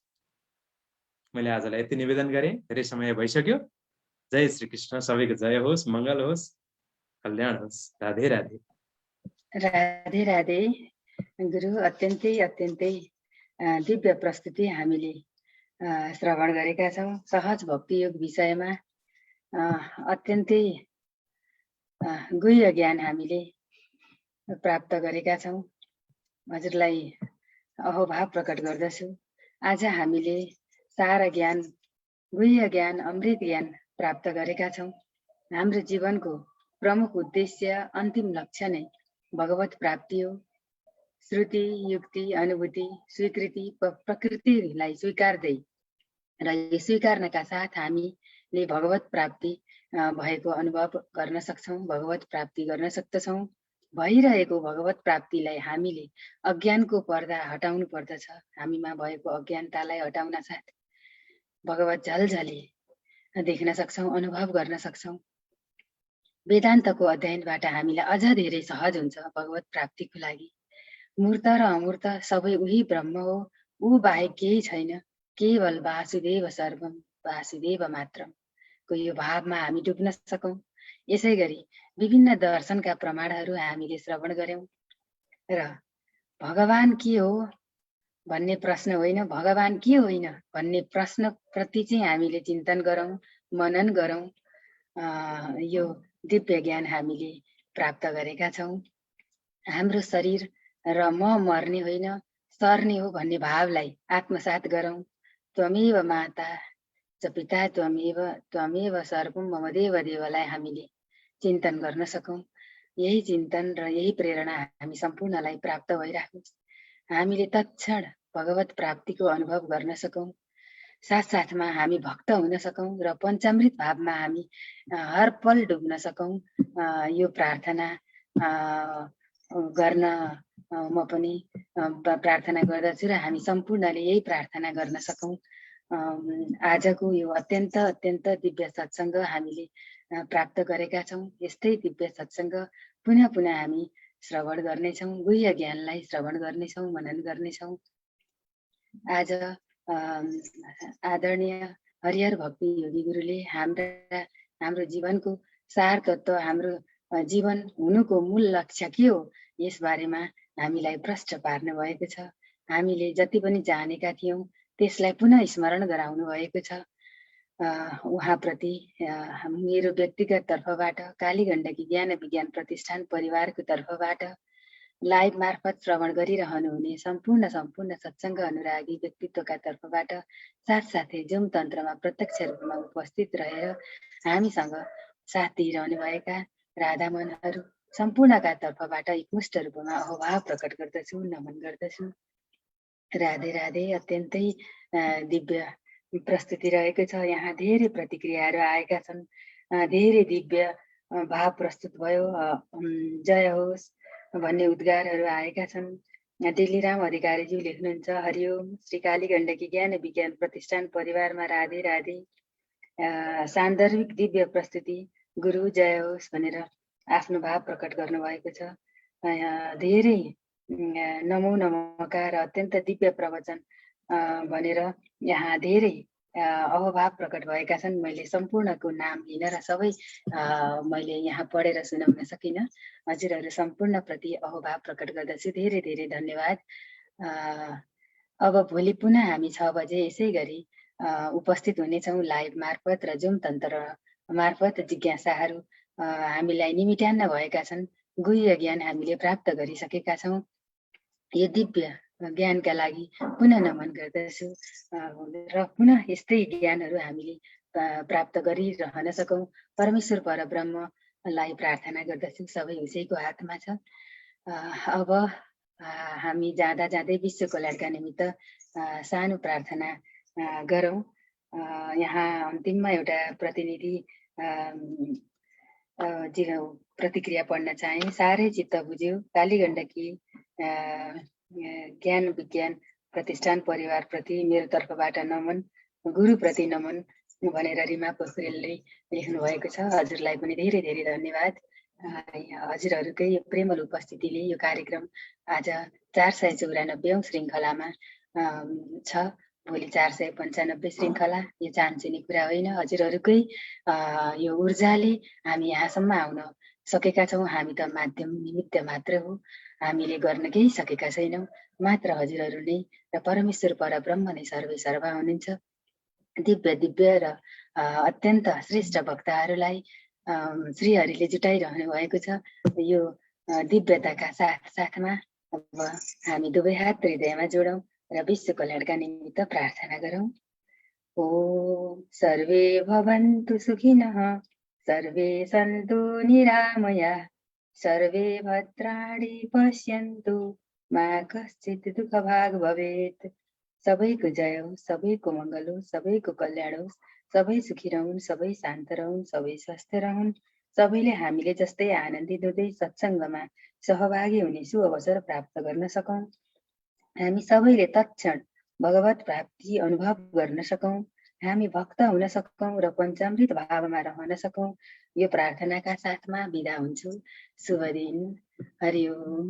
मैले आजलाई यति निवेदन गरेँ, धेरै समय भइसक्यो। जय श्री कृष्ण, सबैको जय होस्, मङ्गल होस्, कल्याण होस्। राधे राधे। राधे राधे गुरु। अत्यन्तै अत्यन्तै दिव्य प्रस्तुति हामीले श्रवण गरेका छौँ। सहज भक्ति योग विषयमा अत्यन्तै गुह्य ज्ञान हामीले प्राप्त गरेका छौँ। हजुरलाई अहोभाव प्रकट गर्दछु। आज हामीले सारा ज्ञान, गुह्य ज्ञान, अमृत ज्ञान प्राप्त गरेका छौँ। हाम्रो जीवनको प्रमुख उद्देश्य, अन्तिम लक्ष्य नै भगवत प्राप्ति हो। श्रुति युक्ति अनुभूति स्वीकृति प्रकृतिलाई स्वीकार्दै र यो स्वीकार्नका साथ हामीले भगवत प्राप्ति भएको अनुभव गर्न सक्छौँ, भगवत प्राप्ति गर्न सक्दछौँ। भइरहेको भगवत प्राप्तिलाई हामीले अज्ञानको पर्दा हटाउनु पर्दछ। हामीमा भएको अज्ञानतालाई हटाउन साथ भगवत झलझली देख्न सक्छौँ, अनुभव गर्न सक्छौँ। वेदान्तको अध्ययनबाट हामीलाई अझ धेरै सहज हुन्छ भगवत प्राप्तिको लागि। मूर्त र अमूर्त सबै उही ब्रह्म हो, ऊ बाहेक केही छैन। केवल वासुदेव सर्वम वासुदेव मात्रम को यो भावमा हामी डुब्न सकौँ। यसै गरी विभिन्न दर्शनका प्रमाणहरू हामीले श्रवण गर्यौं र भगवान के हो भन्ने प्रश्न होइन, भगवान के होइन भन्ने प्रश्न प्रति चाहिँ हामीले चिन्तन गरौँ, मनन गरौँ। यो दिव्य ज्ञान हामीले प्राप्त गरेका छौँ। हाम्रो शरीर र म मर्ने होइन, सर्ने हो भन्ने भावलाई आत्मसात गरौँ। त्वमेव माता च पिता त्वमेव सर्वम मम देव देवलाई हामीले चिन्तन गर्न सकौँ। यही चिन्तन र यही प्रेरणा हामी सम्पूर्णलाई प्राप्त भइराखोस्। हामीले तत्क्षण भगवत प्राप्तिको अनुभव गर्न सकौँ। साथसाथमा हामी भक्त हुन सकौँ र पञ्चामृत भावमा हामी हर पल डुब्न सकौँ। यो प्रार्थना गर्न म पनि प्रार्थना गर्दछु र हामी सम्पूर्णले यही प्रार्थना गर्न सकौँ। आजको यो अत्यन्त अत्यन्त दिव्य सत्सङ्ग हामीले प्राप्त गरेका छौँ। यस्तै दिव्य सत्सङ्ग पुनः पुनः हामी श्रवण गर्नेछौँ, गुह्य ज्ञानलाई श्रवण गर्नेछौँ, मनन गर्नेछौँ। आज आदरणीय हरिहर भक्ति योगी गुरुले हाम्रो जीवनको सार तत्त्व, हाम्रो जीवन हुनुको मूल लक्ष्य के हो यस बारेमा हामीलाई प्रष्ट पार्नु भएको छ। हामीले जति पनि जानेका थियौँ त्यसलाई पुनः स्मरण गराउनु भएको छ। उहाँप्रति मेरो व्यक्तिगत तर्फबाट काली गण्डकी ज्ञान विज्ञान प्रतिष्ठान परिवारको तर्फबाट लाइभ मार्फत श्रवण गरिरहनु हुने सम्पूर्ण सत्सङ्ग अनुरागी व्यक्तित्वका तर्फबाट साथसाथै जुम तन्त्रमा प्रत्यक्ष रूपमा उपस्थित रहेर हामीसँग साथ दिइरहनु भएका राधामनहरू सम्पूर्णका तर्फबाट एकमुष्ट रूपमा अहोभाव प्रकट गर्दछु, नमन गर्दछु। राधे राधे। अत्यन्तै दिव्य प्रस्तुति रहेको छ। यहाँ धेरै प्रतिक्रियाहरू आएका छन्, धेरै दिव्य भाव प्रस्तुत भयो। जय होस् भन्ने उद्गारहरू आएका छन्। दिल्लीराम अधिकारीज्यू लेख्नुहुन्छ, हरिओम, श्री काली गण्डकी ज्ञान विज्ञान प्रतिष्ठान परिवारमा राधे राधे। सान्दर्भिक दिव्य प्रस्तुति, गुरु जय होस् भनेर आफ्नो भाव प्रकट गर्नुभएको छ। धेरै नमो नमकार अत्यन्त दिव्य प्रवचन भनेर यहाँ धेरै अहोभाव प्रकट भएका छन्। मैले सम्पूर्णको नाम लिन र सबै मैले यहाँ पढेर सुनाउन सकिनँ। हजुरहरू सम्पूर्णप्रति अहोभाव प्रकट गर्दछु। धेरै धेरै धन्यवाद। अब भोलि पुनः हामी 6 बजे यसै गरी उपस्थित हुनेछौँ लाइभ मार्फत र जुम तन्त्र मार्फत। जिज्ञासाहरू हामीलाई निमिट्यान्न भएका छन्, गुह्य ज्ञान हामीले प्राप्त गरिसकेका छौँ। यो दिव्य ज्ञानका लागि पुनः नमन गर्दछु र पुनः यस्तै ज्ञानहरू हामीले प्राप्त गरिरहन सकौँ। परमेश्वर परब्रह्मलाई प्रार्थना गर्दछु, सबै उसैको हातमा छ। अब हामी जाँदा जाँदै विश्व कल्याणका निमित्त सानो प्रार्थना गरौँ। यहाँ अन्तिममा एउटा प्रतिनिधि प्रतिक्रिया पढ्न चाहे। साह्रै चित्त बुझ्यो, काली गण्डकी ज्ञान विज्ञान प्रतिष्ठान परिवारप्रति मेरो तर्फबाट नमन, गुरुप्रति नमन भनेर रिमा पोखरेलले लेख्नु भएको छ। हजुरलाई पनि धेरै धेरै धन्यवाद। हजुरहरूकै प्रेमल उपस्थितिले यो कार्यक्रम आज 494औं श्रृङ्खलामा छ। भोलि 495 श्रृङ्खला। यो चान्चुने कुरा होइन, हजुरहरूकै यो ऊर्जाले हामी यहाँसम्म आउन सकेका छौँ। हामी त माध्यम निमित्त मात्र हो, हामीले गर्न केही सकेका छैनौँ। मात्र हजुरहरू नै र परमेश्वर परब्रह्म नै सर्वै सर्वा हुनुहुन्छ। दिव्य दिव्य र अत्यन्त श्रेष्ठ भक्तहरूलाई श्रीहरिले जुटाइरहनु भएको छ। यो दिव्यताका साथमा अब हामी दुवै हात हृदयमा जोडौँ र विश्व कल्याणका निमित्त प्रार्थना गरौँ। ओम सर्वे भवन्तु सुखिनः, सर्वे सन्तु निरामया, सर्वे भद्राणि पश्यन्तु, मा कश्चित् दुःखभाग् भवेत्। सबैको जय होस्, सबैको मङ्गल होस्, सबैको कल्याण होस्, सबै सुखी रहन्, सबै शान्त रहन्, सबै स्वस्थ रहन्, सबैले हामीले जस्तै आनन्दित हुँदै सत्सङ्गमा सहभागी हुने सुअवसर प्राप्त गर्न सकौँ। हामी सबैले तत्क्षण भगवत प्राप्ति अनुभव गर्न सकौँ। हामी भक्त हुन सकौँ र पञ्चामृत भावमा रहन सकौँ। यो प्रार्थनाका साथमा बिदा हुन्छु। शुभ दिन। हरि ओम।